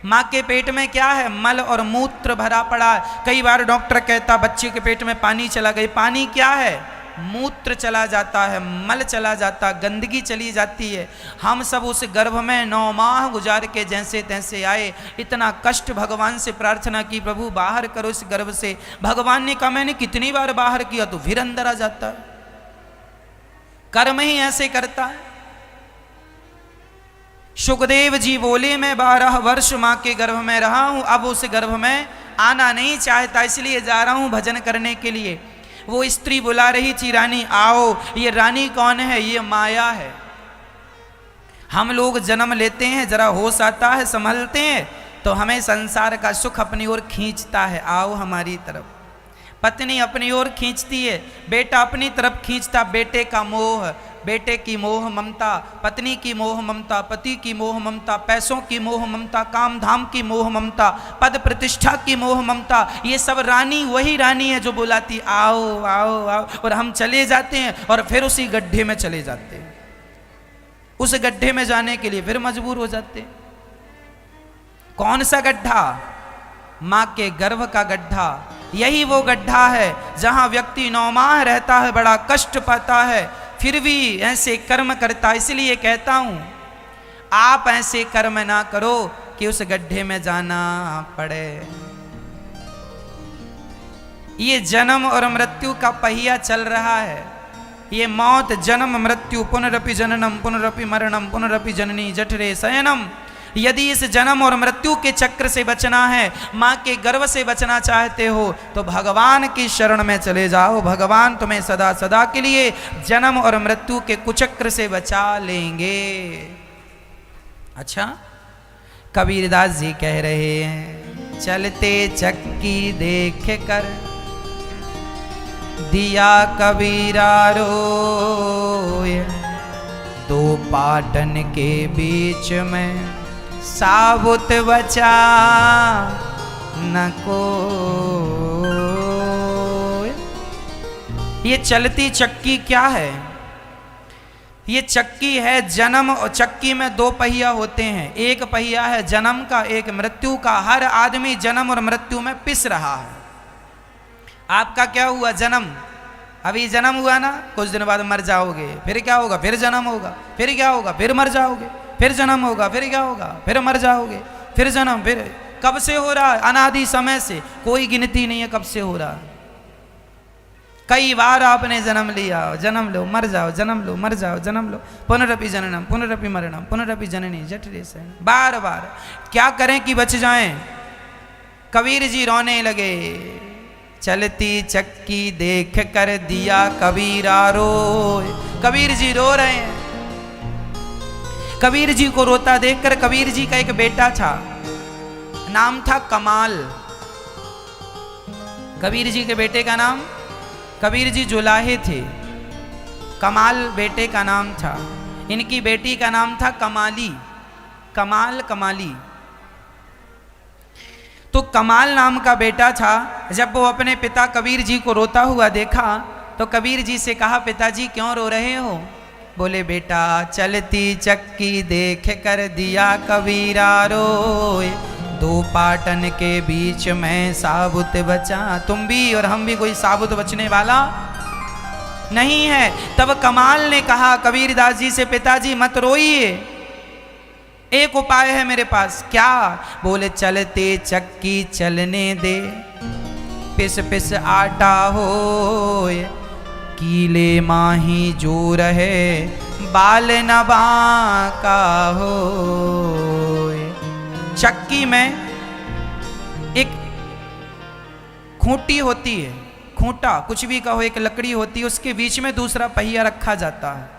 माँ के पेट में क्या है? मल और मूत्र भरा पड़ा। कई बार डॉक्टर कहता बच्चे के पेट में पानी चला गया। पानी क्या है? मूत्र चला जाता है, मल चला जाता, गंदगी चली जाती है। हम सब उस गर्भ में 9 माह गुजार के जैसे तैसे आए। इतना कष्ट भगवान से प्रार्थना की, प्रभु बाहर करो इस गर्भ से। भगवान ने कहा मैंने कितनी बार बाहर किया, तो फिर अंदर आ जाता है। कर्म ही ऐसे करता है। सुखदेव जी बोले मैं 12 वर्ष माँ के गर्भ में रहा हूं, अब उस गर्भ में आना नहीं चाहता, इसलिए जा रहा हूं भजन करने के लिए। वो स्त्री बुला रही थी, रानी आओ। ये रानी कौन है? ये माया है। हम लोग जन्म लेते हैं, जरा होश आता है, संभलते हैं तो हमें संसार का सुख अपनी ओर खींचता है, आओ हमारी तरफ। पत्नी अपनी ओर खींचती है, बेटा अपनी तरफ खींचता। बेटे का मोह, बेटे की मोह ममता, पत्नी की मोह ममता, पति की मोह ममता, पैसों की मोह ममता, काम धाम की मोह ममता, पद प्रतिष्ठा की मोह ममता, ये सब रानी वही रानी है जो बुलाती आओ आओ आओ, और हम चले जाते हैं और फिर उसी गड्ढे में चले जाते हैं। उस गड्ढे में जाने के लिए फिर मजबूर हो जाते हैं। कौन सा गड्ढा? मां के गर्भ का गड्ढा। यही वो गड्ढा है जहां व्यक्ति 9 माह रहता है, बड़ा कष्ट पाता है, फिर भी ऐसे कर्म करता। इसलिए कहता हूं आप ऐसे कर्म ना करो कि उस गड्ढे में जाना पड़े। ये जन्म और मृत्यु का पहिया चल रहा है। ये मौत, जन्म, मृत्यु, पुनरपि जननम पुनरपि मरणम पुनरपि जननी जठरे शयनम। यदि इस जन्म और मृत्यु के चक्र से बचना है, मां के गर्भ से बचना चाहते हो, तो भगवान की शरण में चले जाओ। भगवान तुम्हें सदा सदा के लिए जन्म और मृत्यु के कुचक्र से बचा लेंगे। अच्छा, कबीरदास जी कह रहे हैं, चलते चक्की देख कर दिया कबीरा रोए, दो पाटन के बीच में साबुत बचा न को। ये चलती चक्की क्या है? ये चक्की है जन्म, और चक्की में 2 पहिया होते हैं। एक पहिया है जन्म का, एक मृत्यु का। हर आदमी जन्म और मृत्यु में पिस रहा है। आपका क्या हुआ? जन्म। अभी जन्म हुआ ना, कुछ दिन बाद मर जाओगे, फिर क्या होगा? फिर जन्म होगा, फिर क्या होगा? फिर मर जाओगे, फिर जन्म होगा, फिर क्या होगा? फिर मर जाओगे, फिर जन्म। फिर कब से हो रहा है? अनादि समय से, कोई गिनती नहीं है कब से हो रहा है। कई बार आपने जन्म लिया, जन्म लो मर जाओ, जन्म लो मर जाओ, जन्म लो, पुनरपि जननम पुनरपि मरणम पुनरपि जननी जठरे शयनम। बार बार क्या करें कि बच जाएं? कबीर जी रोने लगे, चलती चक्की देख कर दिया कबीरा रोए। कबीर जी रो रहे हैं। कबीर जी को रोता देखकर, कबीर जी का एक बेटा था, नाम था कमाल। कबीर जी के बेटे का नाम, कबीर जी जुलाहे थे, कमाल बेटे का नाम था। इनकी बेटी का नाम था कमाली, कमाल कमाली। तो कमाल नाम का बेटा था। जब वो अपने पिता कबीर जी को रोता हुआ देखा तो कबीर जी से कहा, पिताजी क्यों रो रहे हो? बोले, बेटा चलती चक्की देख कर दिया कबीरा रोए, 2 पाटन के बीच में साबुत बचा। तुम भी और हम भी कोई साबुत बचने वाला नहीं है। तब कमाल ने कहा कबीरदास जी से, पिताजी मत रोइए, एक उपाय है मेरे पास। क्या? बोले, चलते चक्की चलने दे, पिस पिस आटा होए, कीले माही जो रहे, बाल न बांका होए। चक्की में एक खूंटी होती है, खूंटा कुछ भी कहो, एक लकड़ी होती है, उसके बीच में दूसरा पहिया रखा जाता है।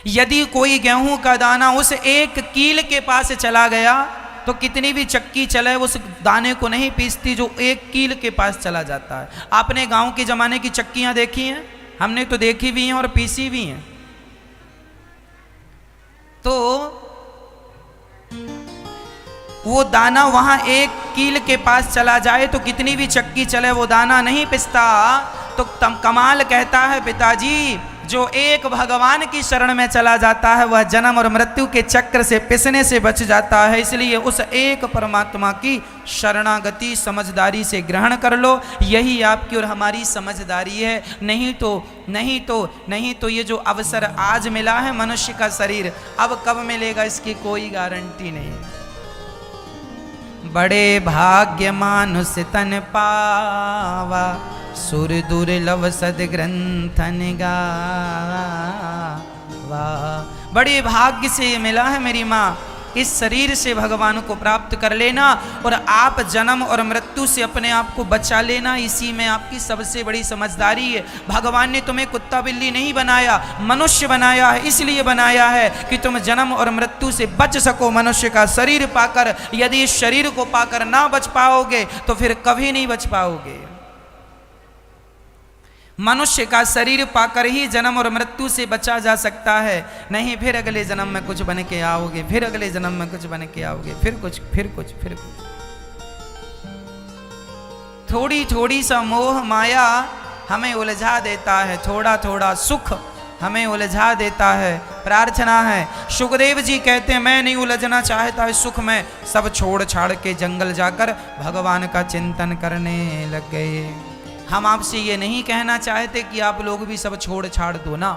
यदि कोई गेहूं का दाना उस एक कील के पास चला गया तो कितनी भी चक्की चले उस दाने को नहीं पीसती जो एक कील के पास चला जाता है। आपने गांव के जमाने की चक्कियां देखी हैं? हमने तो देखी भी हैं और पीसी भी हैं। तो वो दाना वहां एक कील के पास चला जाए तो कितनी भी चक्की चले वो दाना नहीं पिसता। तो कमाल कहता है, पिताजी जो एक भगवान की शरण में चला जाता है वह जन्म और मृत्यु के चक्र से पिसने से बच जाता है। इसलिए उस एक परमात्मा की शरणागति समझदारी से ग्रहण कर लो। यही आपकी और हमारी समझदारी है। नहीं तो ये जो अवसर आज मिला है मनुष्य का शरीर, अब कब मिलेगा इसकी कोई गारंटी नहीं। बड़े भाग्य मानुष तन पावा, सुर दुर्लभ सद ग्रंथन गावा। बड़े भाग्य से मिला है मेरी माँ, इस शरीर से भगवान को प्राप्त कर लेना और आप जन्म और मृत्यु से अपने आप को बचा लेना, इसी में आपकी सबसे बड़ी समझदारी है। भगवान ने तुम्हें कुत्ता बिल्ली नहीं बनाया, मनुष्य बनाया है। इसलिए बनाया है कि तुम जन्म और मृत्यु से बच सको मनुष्य का शरीर पाकर। यदि इस शरीर को पाकर ना बच पाओगे तो फिर कभी नहीं बच पाओगे। मनुष्य का शरीर पाकर ही जन्म और मृत्यु से बचा जा सकता है, नहीं फिर अगले जन्म में कुछ बन के आओगे, फिर अगले जन्म में कुछ बन के आओगे, फिर कुछ फिर कुछ फिर कुछ। थोड़ी थोड़ी सा मोह माया हमें उलझा देता है, थोड़ा थोड़ा सुख हमें उलझा देता है। प्रार्थना है, सुखदेव जी कहते हैं मैं नहीं उलझना चाहता है सुख में, सब छोड़ छाड़ के जंगल जाकर भगवान का चिंतन करने लग गए। हम आपसे ये नहीं कहना चाहते कि आप लोग भी सब छोड़ छाड़ दो ना,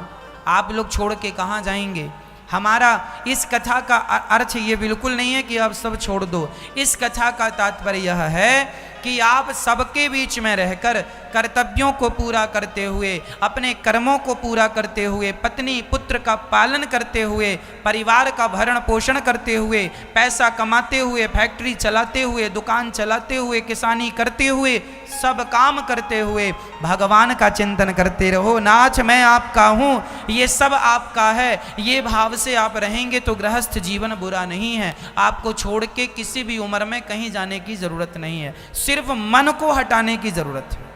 आप लोग छोड़ के कहाँ जाएंगे। हमारा इस कथा का अर्थ ये बिल्कुल नहीं है कि आप सब छोड़ दो। इस कथा का तात्पर्य यह है कि आप सबके बीच में रहकर कर्तव्यों को पूरा करते हुए, अपने कर्मों को पूरा करते हुए, पत्नी पुत्र का पालन करते हुए, परिवार का भरण पोषण करते हुए, पैसा कमाते हुए, फैक्ट्री चलाते हुए, दुकान चलाते हुए, किसानी करते हुए, सब काम करते हुए भगवान का चिंतन करते रहो। नाथ मैं आपका हूँ, ये सब आपका है, ये भाव से आप रहेंगे तो गृहस्थ जीवन बुरा नहीं है। आपको छोड़ के किसी भी उम्र में कहीं जाने की जरूरत नहीं है, सिर्फ मन को हटाने की जरूरत है।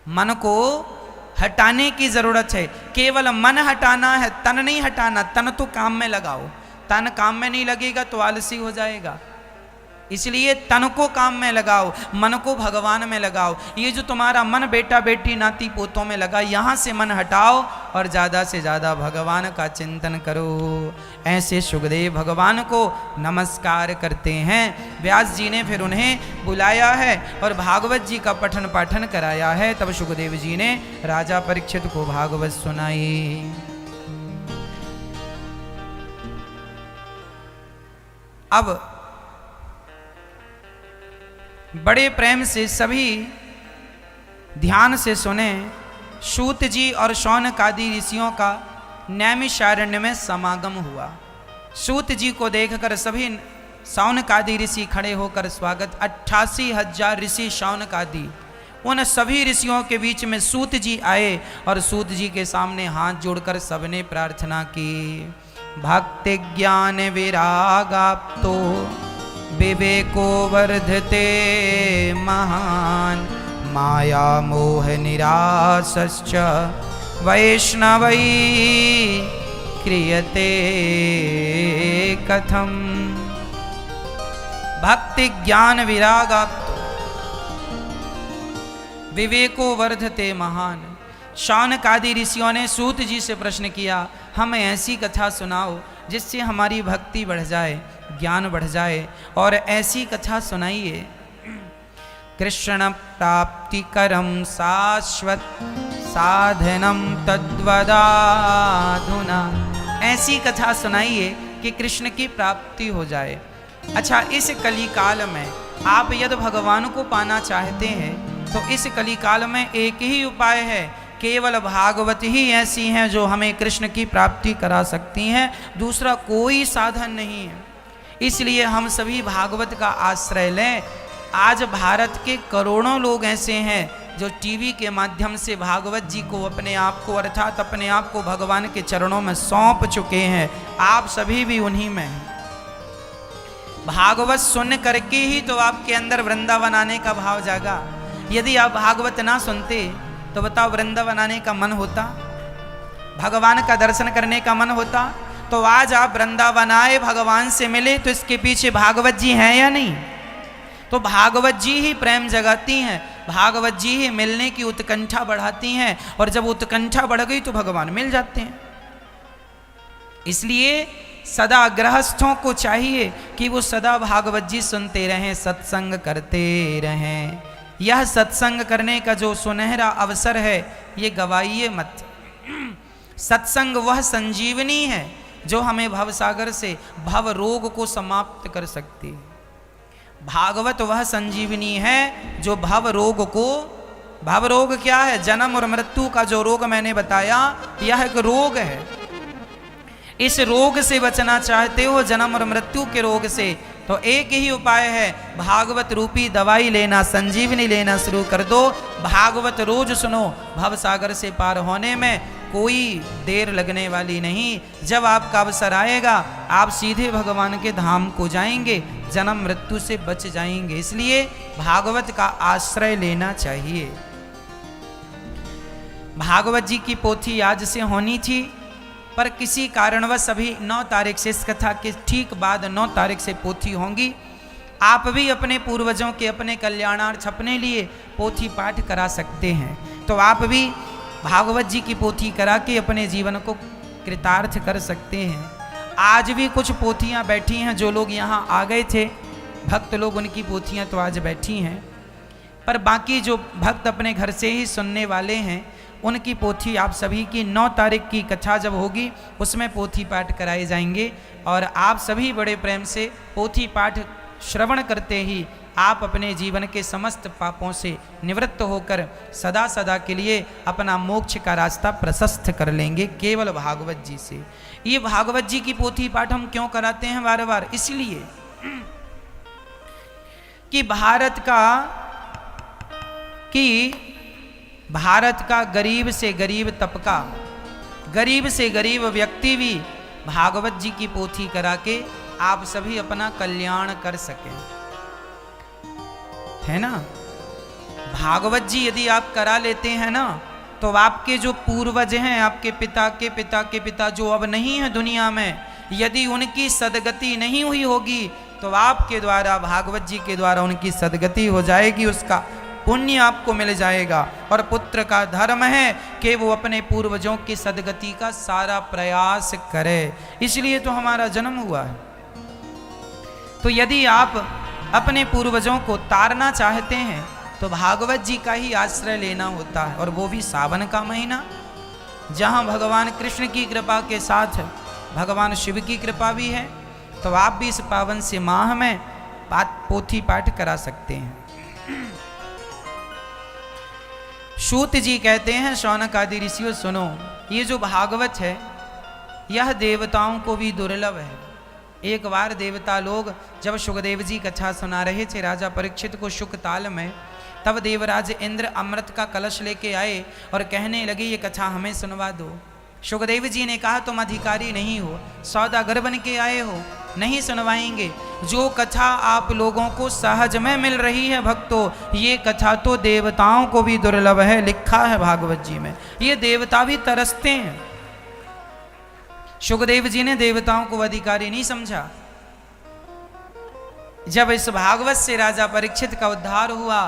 मन को हटाने की जरूरत है, केवल मन हटाना है, तन नहीं हटाना। तन तो काम में लगाओ, तन काम में नहीं लगेगा तो आलसी हो जाएगा। इसलिए तन को काम में लगाओ, मन को भगवान में लगाओ। ये जो तुम्हारा मन बेटा बेटी नाती पोतों में लगा, यहाँ से मन हटाओ और ज़्यादा से ज़्यादा भगवान का चिंतन करो। ऐसे सुखदेव भगवान को नमस्कार करते हैं। व्यास जी ने फिर उन्हें बुलाया है और भागवत जी का पठन पाठन कराया है। तब सुखदेव जी ने राजा परीक्षित को भागवत सुनाई। अब बड़े प्रेम से सभी ध्यान से सुने। सूत जी और शौनक आदि ऋषियों का नैमिषारण्य में समागम हुआ। सूत जी को देखकर सभी शौनक आदि ऋषि खड़े होकर स्वागत। 88,000 ऋषि शौनक आदि, उन सभी ऋषियों के बीच में सूत जी आए और सूत जी के सामने हाथ जोड़कर सबने प्रार्थना की। भक्ति ज्ञान विरागाप्तो विवेको वर्धते महान, माया मोह निरासश्च वैष्णवै क्रियते कथम। भक्ति ज्ञान विरागाप्तो विवेको वर्धते महान। शौनक आदि ऋषियों ने सूत जी से प्रश्न किया, हमें ऐसी कथा सुनाओ जिससे हमारी भक्ति बढ़ जाए, ज्ञान बढ़ जाए, और ऐसी कथा सुनाइए। कृष्ण प्राप्ति करम शाश्वत साधनम तद्वदाधुना। ऐसी कथा सुनाइए कि कृष्ण की प्राप्ति हो जाए। अच्छा, इस कली काल में आप यदि भगवान को पाना चाहते हैं तो इस कली काल में एक ही उपाय है, केवल भागवत ही ऐसी हैं जो हमें कृष्ण की प्राप्ति करा सकती हैं, दूसरा कोई साधन नहीं है। इसलिए हम सभी भागवत का आश्रय लें। आज भारत के करोड़ों लोग ऐसे हैं जो टीवी के माध्यम से भागवत जी को अपने आप को अर्थात अपने आप को भगवान के चरणों में सौंप चुके हैं। आप सभी भी उन्हीं में हैं। भागवत सुन करके ही तो आपके अंदर वृंदावन आने का भाव जागा। यदि आप भागवत ना सुनते तो बताओ वृंदावन आने का मन होता, भगवान का दर्शन करने का मन होता? तो आज आप वृंदावन आए, भगवान से मिले, तो इसके पीछे भागवत जी हैं या नहीं? तो भागवत जी ही प्रेम जगाती हैं, भागवत जी ही मिलने की उत्कंठा बढ़ाती हैं, और जब उत्कंठा बढ़ गई तो भगवान मिल जाते हैं। इसलिए सदा गृहस्थों को चाहिए कि वो सदा भागवत जी सुनते रहें, सत्संग करते रहें। यह सत्संग करने का जो सुनहरा अवसर है ये गवाइए मत। सत्संग वह संजीवनी है जो हमें भवसागर से भव रोग को समाप्त कर सकती है। भागवत वह संजीवनी है जो भव रोग को, भव रोग क्या है? जन्म और मृत्यु का जो रोग मैंने बताया, यह एक रोग है। इस रोग से बचना चाहते हो, जन्म और मृत्यु के रोग से, तो एक ही उपाय है, भागवत रूपी दवाई लेना, संजीवनी लेना शुरू कर दो। भागवत रोज सुनो, भव सागर से पार होने में कोई देर लगने वाली नहीं। जब आपका अवसर आएगा आप सीधे भगवान के धाम को जाएंगे, जन्म मृत्यु से बच जाएंगे। इसलिए भागवत का आश्रय लेना चाहिए। भागवत जी की पोथी आज से होनी थी, पर किसी कारणवश अभी 9 तारीख से, इस कथा के ठीक बाद 9 तारीख से पोथी होंगी। आप भी अपने पूर्वजों के अपने कल्याणार्थ अपने लिए पोथी पाठ करा सकते हैं। तो आप भी भागवत जी की पोथी करा के अपने जीवन को कृतार्थ कर सकते हैं। आज भी कुछ पोथियां बैठी हैं, जो लोग यहाँ आ गए थे भक्त लोग, उनकी पोथियां तो आज बैठी हैं, पर बाकी जो भक्त अपने घर से ही सुनने वाले हैं उनकी पोथी आप सभी की 9 तारीख की कथा जब होगी उसमें पोथी पाठ कराए जाएंगे। और आप सभी बड़े प्रेम से पोथी पाठ श्रवण करते ही आप अपने जीवन के समस्त पापों से निवृत्त होकर सदा सदा के लिए अपना मोक्ष का रास्ता प्रशस्त कर लेंगे केवल भागवत जी से। ये भागवत जी की पोथी पाठ हम क्यों कराते हैं बार बार? इसलिए कि भारत का गरीब से गरीब तबका, गरीब से गरीब व्यक्ति भी भागवत जी की पोथी करा के आप सभी अपना कल्याण कर सकें, है ना। भागवत जी यदि आप करा लेते हैं ना, तो आपके जो पूर्वज हैं, आपके पिता के पिता के पिता जो अब नहीं है दुनिया में, यदि उनकी सदगति नहीं हुई होगी तो आपके द्वारा, भागवत जी के द्वारा उनकी सदगति हो जाएगी, उसका पुण्य आपको मिल जाएगा। और पुत्र का धर्म है कि वो अपने पूर्वजों की सदगति का सारा प्रयास करे, इसलिए तो हमारा जन्म हुआ है। तो यदि आप अपने पूर्वजों को तारना चाहते हैं तो भागवत जी का ही आश्रय लेना होता है, और वो भी सावन का महीना, जहाँ भगवान कृष्ण की कृपा के साथ भगवान शिव की कृपा भी है। तो आप भी इस पावन से माह में पोथी पाठ करा सकते हैं। सूत जी कहते हैं, शौनक आदि ऋषियों सुनो, ये जो भागवत है यह देवताओं को भी दुर्लभ है। एक बार देवता लोग जब सुखदेव जी कथा सुना रहे थे राजा परीक्षित को शुक ताल में, तब देवराज इंद्र अमृत का कलश लेके आए और कहने लगे ये कथा हमें सुनवा दो। सुखदेव जी ने कहा तुम अधिकारी नहीं हो, सौदागर बन के आए हो, नहीं सुनवाएंगे। जो कथा आप लोगों को सहज में मिल रही है भक्तों, ये कथा तो देवताओं को भी दुर्लभ है, लिखा है भागवत जी में, ये देवता भी तरसते हैं। सुखदेव जी ने देवताओं को अधिकारी नहीं समझा। जब इस भागवत से राजा परीक्षित का उद्धार हुआ,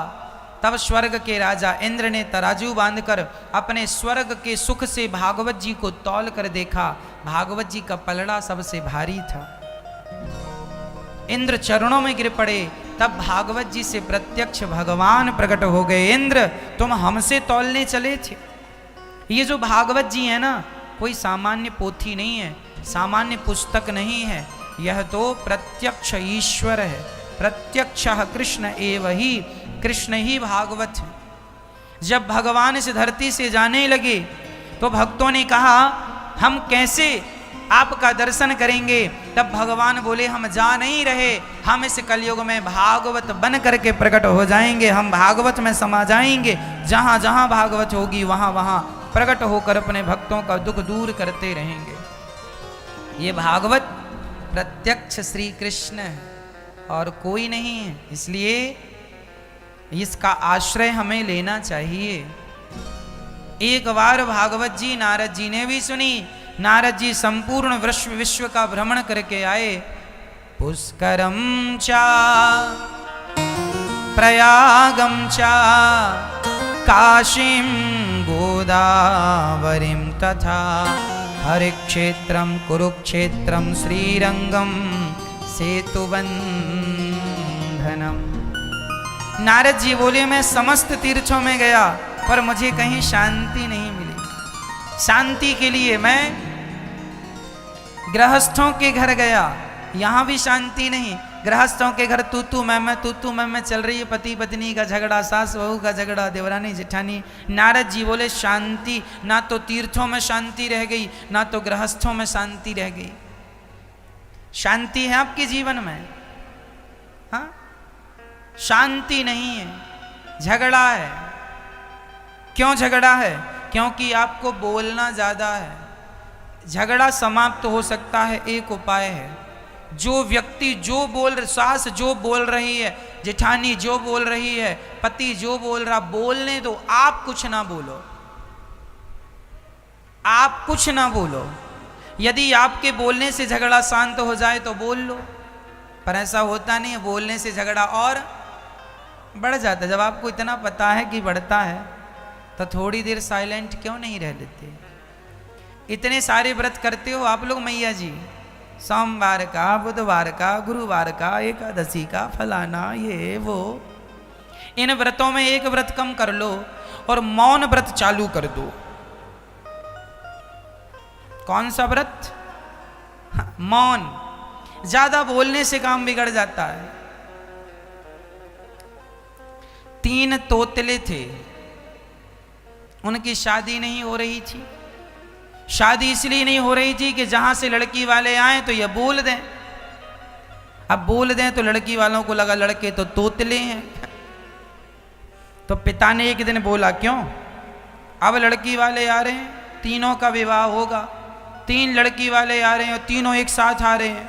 तब स्वर्ग के राजा इंद्र ने तराजू बांधकर अपने स्वर्ग के सुख से भागवत जी को तौल कर देखा, भागवत जी का पलड़ा सबसे भारी था। इंद्र चरणों में गिर पड़े, तब भागवत जी से प्रत्यक्ष भगवान प्रकट हो गए। इंद्र तुम हमसे तौलने चले थे। ये जो भागवत जी है ना, कोई सामान्य पोथी नहीं है, सामान्य पुस्तक नहीं है, यह तो प्रत्यक्ष ईश्वर है, प्रत्यक्ष कृष्ण एव ही, कृष्ण ही भागवत है। जब भगवान इस धरती से जाने लगे तो भक्तों ने कहा हम कैसे आपका दर्शन करेंगे? तब भगवान बोले हम जा नहीं रहे, हम इस कलयुग में भागवत बन करके प्रकट हो जाएंगे, हम भागवत में समा जाएंगे, जहाँ जहाँ भागवत होगी वहाँ वहाँ प्रकट होकर अपने भक्तों का दुख दूर करते रहेंगे। ये भागवत प्रत्यक्ष श्री कृष्ण है और कोई नहीं है, इसलिए इसका आश्रय हमें लेना चाहिए। एक बार भागवत जी नारद जी ने भी सुनी। नारद जी संपूर्ण विश्व का भ्रमण करके आए। पुष्करम चा प्रयागम चा काशीं गोदावरीं तथा हरिक्षेत्रं कुरुक्षेत्रं श्रीरंगम सेतुबंधनम। नारद जी बोले मैं समस्त तीर्थों में गया पर मुझे कहीं शांति नहीं मिली। शांति के लिए मैं गृहस्थों के घर गया, यहाँ भी शांति नहीं। गृहस्थों के घर तू मैं चल रही है, पति पत्नी का झगड़ा, सास बहू का झगड़ा, देवरानी जेठानी। नारद जी बोले शांति, ना तो तीर्थों में शांति रह गई, ना तो गृहस्थों में शांति रह गई। शांति है आपके जीवन में? हाँ, शांति नहीं है, झगड़ा है। क्यों झगड़ा है? क्योंकि आपको बोलना ज्यादा है। झगड़ा समाप्त हो सकता है, एक उपाय है। जो व्यक्ति जो सास जो बोल रही है, जेठानी जो बोल रही है, पति जो बोल रहा, बोलने दो, आप कुछ ना बोलो, आप कुछ ना बोलो। यदि आपके बोलने से झगड़ा शांत हो जाए तो बोल लो, पर ऐसा होता नहीं है। बोलने से झगड़ा और बढ़ जाता है। जब आपको इतना पता है कि बढ़ता है तो थोड़ी देर साइलेंट क्यों नहीं रह लेते? इतने सारे व्रत करते हो आप लोग मैया जी, सोमवार का, बुधवार का, गुरुवार का, एकादशी का, फलाना, ये वो। इन व्रतों में एक व्रत कम कर लो और मौन व्रत चालू कर दो। कौन सा व्रत? मौन। ज्यादा बोलने से काम बिगड़ जाता है। 3 तोतले थे, उनकी शादी नहीं हो रही थी। शादी इसलिए नहीं हो रही थी कि जहां से लड़की वाले आए तो ये बोल दें। अब बोल दें तो लड़की वालों को लगा लड़के तो तोतले हैं। तो पिता ने एक दिन बोला क्यों, अब लड़की वाले आ रहे हैं, तीनों का विवाह होगा, 3 लड़की वाले आ रहे हैं और तीनों एक साथ आ रहे हैं,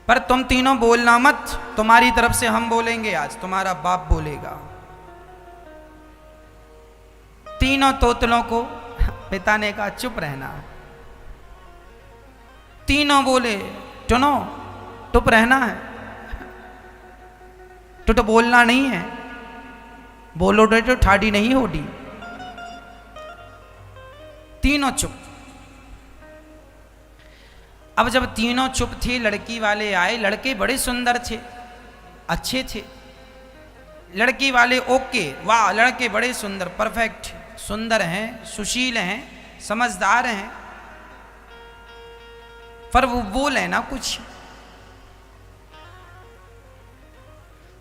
पर तुम तीनों बोलना मत, तुम्हारी तरफ से हम बोलेंगे, आज तुम्हारा बाप बोलेगा। तीनों तोतलों को पिता ने कहा चुप रहना। तीनों बोले टुनो चुप रहना है, तो बोलना नहीं है, बोलो तो ठाडी नहीं होगी। तीनों चुप। अब जब तीनों चुप थे, लड़की वाले आए। लड़के बड़े सुंदर थे, अच्छे थे। लड़की वाले ओके, वाह लड़के बड़े सुंदर, परफेक्ट, सुंदर हैं, सुशील हैं, समझदार हैं, पर वो बोले ना कुछ।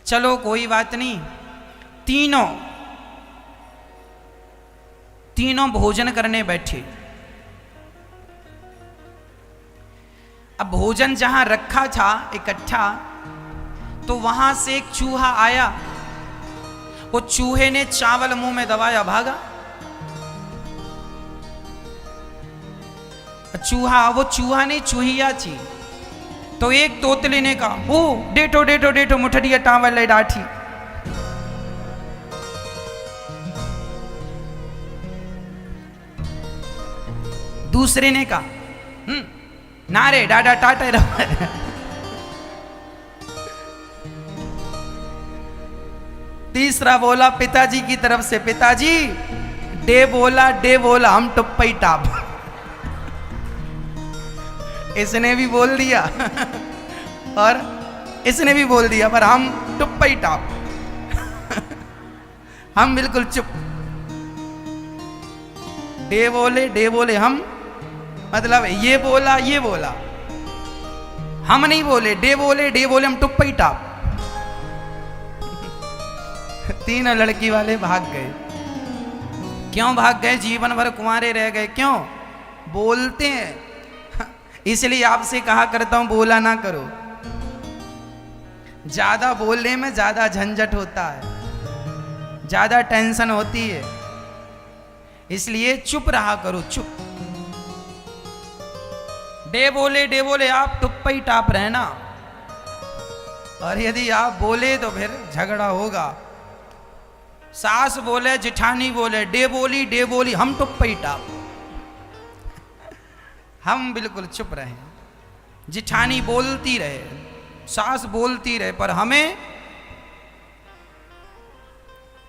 चलो कोई बात नहीं। तीनों भोजन करने बैठे। अब भोजन जहां रखा था इकट्ठा, तो वहां से एक चूहा आया। वो चूहे ने चावल मुंह में दबाया, भागा। वो चूहा नहीं, चूहिया थी। तो एक तोतले ने कहा ओ डेटो मुठड़िया टावल ले डाठी। दूसरे ने कहा नारे डाडा टाटे रहो। तीसरा बोला पिताजी की तरफ से, पिताजी डे बोला हम टुप्पई टाप। इसने भी बोल दिया और इसने भी बोल दिया, पर हम टुप्पई टाप। हम बिल्कुल चुप। डे बोले हम, मतलब ये बोला, हम नहीं बोले। डे बोले हम टुप्पई टाप। तीनों लड़की वाले भाग गए। क्यों भाग गए? जीवन भर कुंवारे रह गए। क्यों? बोलते हैं। इसलिए आपसे कहा करता हूं बोला ना करो। ज्यादा बोलने में ज्यादा झंझट होता है, ज्यादा टेंशन होती है। इसलिए चुप रहा करो, चुप। डे बोले आप टुप्पई टाप रहना, और यदि आप बोले तो फिर झगड़ा होगा। सास बोले, जेठानी बोले, डे बोली हम टुप्पई टाप। हम बिल्कुल चुप रहे। जेठानी बोलती रहे, सास बोलती रहे, पर हमें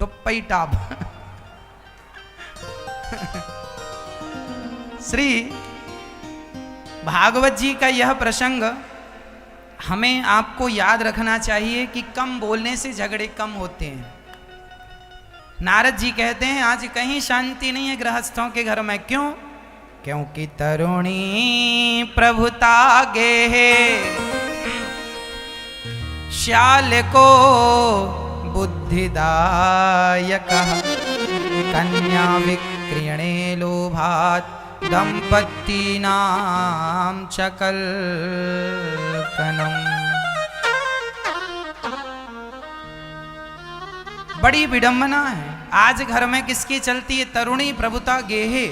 टुप्पई टाप। श्री भागवत जी का यह प्रसंग हमें आपको याद रखना चाहिए कि कम बोलने से झगड़े कम होते हैं। नारद जी कहते हैं आज कहीं शांति नहीं है गृहस्थों के घर में। क्यों? क्योंकि तरुणी प्रभुता गे है श्याल को बुद्धिदायकः कन्या विक्रियणे लोभात् दंपतीनां च कल्पनम्। बड़ी विडंबना है। आज घर में किसकी चलती है? तरुणी प्रभुता गेहे।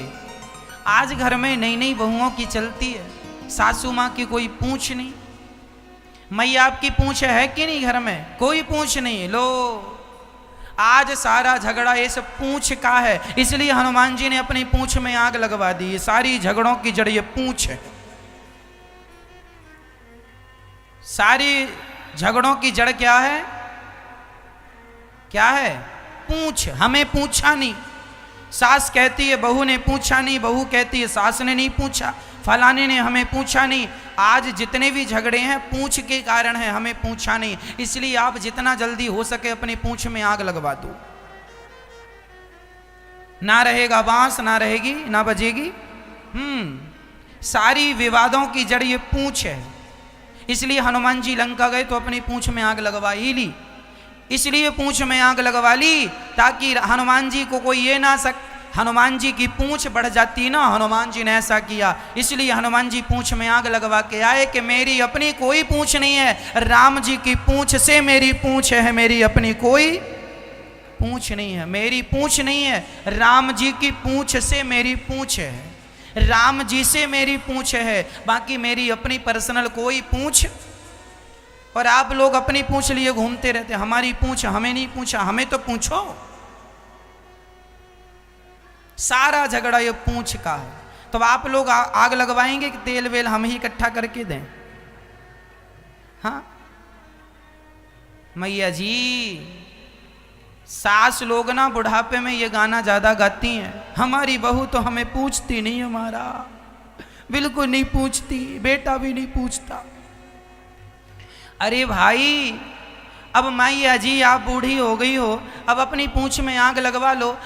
आज घर में नई नई बहुओं की चलती है। सासू माँ की कोई पूछ नहीं। मैया आपकी पूछ है कि नहीं? घर में कोई पूछ नहीं। लो आज सारा झगड़ा ये सब पूछ का है। इसलिए हनुमान जी ने अपनी पूछ में आग लगवा दी। सारी झगड़ों की जड़ ये पूछ है। सारी झगड़ों की जड़ क्या है? क्या है? पूछ। हमें पूछा नहीं। सास कहती है बहू ने पूछा नहीं, बहू कहती है सास ने नहीं पूछा, फलाने ने हमें पूछा नहीं। आज जितने भी झगड़े हैं पूछ के कारण है, हमें पूछा नहीं। इसलिए आप जितना जल्दी हो सके अपनी पूछ में आग लगवा दो। ना रहेगा बांस, ना रहेगी, ना बजेगी। सारी विवादों की जड़ ये पूछ है। इसलिए हनुमान जी लंका गए तो अपनी पूछ में आग लगवा ही ली। इसलिए पूछ में आग लगवा ली ताकि हनुमान जी को कोई ये ना हनुमान जी की पूंछ बढ़ जाती ना। हनुमान जी ने ऐसा किया। इसलिए हनुमान जी पूंछ में आग लगवा के आए कि मेरी अपनी कोई पूंछ नहीं है, राम जी की पूंछ से मेरी पूंछ है, मेरी अपनी कोई पूंछ नहीं है। मेरी पूंछ नहीं है, राम जी की पूंछ से मेरी पूंछ है, राम जी से मेरी पूंछ है। बाकी मेरी अपनी पर्सनल कोई पूंछ। और आप लोग अपनी पूंछ लिए घूमते रहते। हमारी पूंछ, हमें नहीं पूछा, हमें तो पूछो। सारा झगड़ा ये पूंछ का है। तो आप लोग आग लगवाएंगे कि तेल वेल हम ही इकट्ठा करके दें? हाँ मैया जी, सास लोग ना बुढ़ापे में ये गाना ज्यादा गाती हैं। हमारी बहू तो हमें पूछती नहीं, हमारा बिल्कुल नहीं पूछती, बेटा भी नहीं पूछता। अरे भाई, अब मैया जी आप बूढ़ी हो गई हो, अब अपनी पूंछ में आग लगवा लो।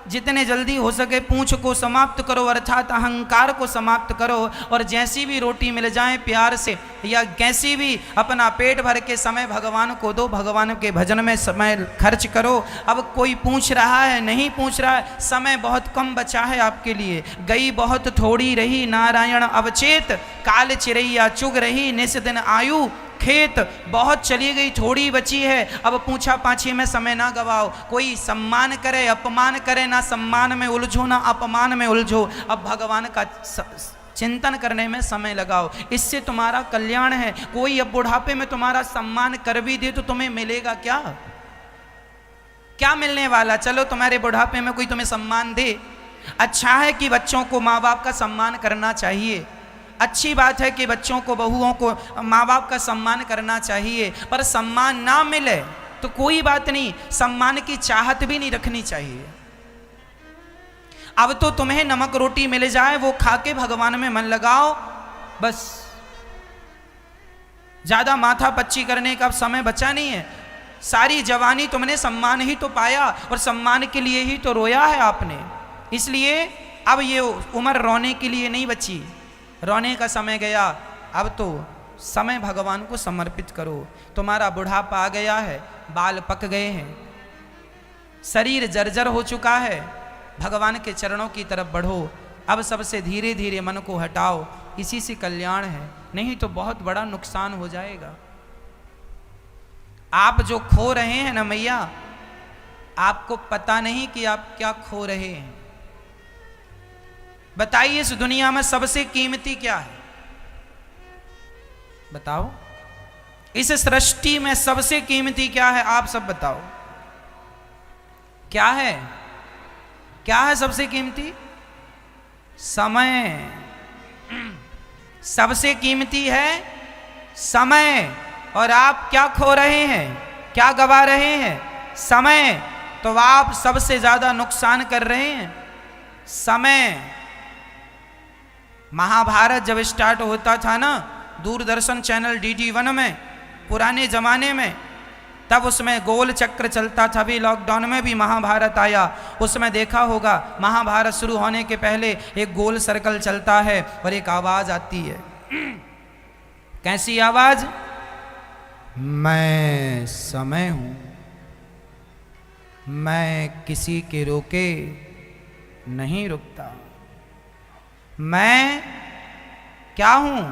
जितने जल्दी हो सके पूंछ को समाप्त करो, अर्थात अहंकार को समाप्त करो। और जैसी भी रोटी मिल जाए प्यार से, या कैसी भी अपना पेट भर के समय भगवान को दो, भगवान के भजन में समय खर्च करो। अब कोई पूछ रहा है, नहीं पूछ रहा है, समय बहुत कम बचा है आपके लिए। गई बहुत थोड़ी रही नारायण अवचेत, काल चिरैया चुग रही निस दिन आयु खेत। बहुत चली गई, थोड़ी बची है। अब पूछा पाछी में समय ना गवाओ। कोई सम्मान करे, अपमान करे, ना सम्मान में उलझो ना अपमान में उलझो। अब भगवान का चिंतन करने में समय लगाओ, इससे तुम्हारा कल्याण है। कोई अब बुढ़ापे में तुम्हारा सम्मान कर भी दे तो तुम्हें मिलेगा क्या? क्या मिलने वाला? चलो तुम्हारे बुढ़ापे में कोई तुम्हें सम्मान दे। अच्छा है कि बच्चों को माँ बाप का सम्मान करना चाहिए। अच्छी बात है कि बच्चों को, बहुओं को माँ बाप का सम्मान करना चाहिए। पर सम्मान ना मिले तो कोई बात नहीं, सम्मान की चाहत भी नहीं रखनी चाहिए। अब तो तुम्हें नमक रोटी मिल जाए वो खा के भगवान में मन लगाओ, बस। ज्यादा माथा पच्ची करने का अब समय बचा नहीं है। सारी जवानी तुमने सम्मान ही तो पाया, और सम्मान के लिए ही तो रोया है आपने। इसलिए अब ये उम्र रोने के लिए नहीं बची, रोने का समय गया। अब तो समय भगवान को समर्पित करो। तुम्हारा बुढ़ापा आ गया है, बाल पक गए हैं, शरीर जर्जर हो चुका है। भगवान के चरणों की तरफ बढ़ो। अब सबसे धीरे धीरे मन को हटाओ, इसी से कल्याण है, नहीं तो बहुत बड़ा नुकसान हो जाएगा। आप जो खो रहे हैं ना मैया, आपको पता नहीं कि आप क्या खो रहे हैं। बताइए इस दुनिया में सबसे कीमती क्या है? बताओ, इस सृष्टि में सबसे कीमती क्या है? आप सब बताओ, क्या है? क्या है सबसे कीमती? समय। सबसे कीमती है समय। और आप क्या खो रहे हैं, क्या गवा रहे हैं? समय। तो आप सबसे ज्यादा नुकसान कर रहे हैं समय। महाभारत जब स्टार्ट होता था ना, दूरदर्शन चैनल DD1 में, पुराने जमाने में, तब उसमें गोल चक्र चलता था। अभी लॉकडाउन में भी महाभारत आया, उसमें देखा होगा महाभारत शुरू होने के पहले एक गोल सर्कल चलता है और एक आवाज आती है। कैसी आवाज? मैं समय हूं, मैं किसी के रोके नहीं रुकता। मैं क्या हूं?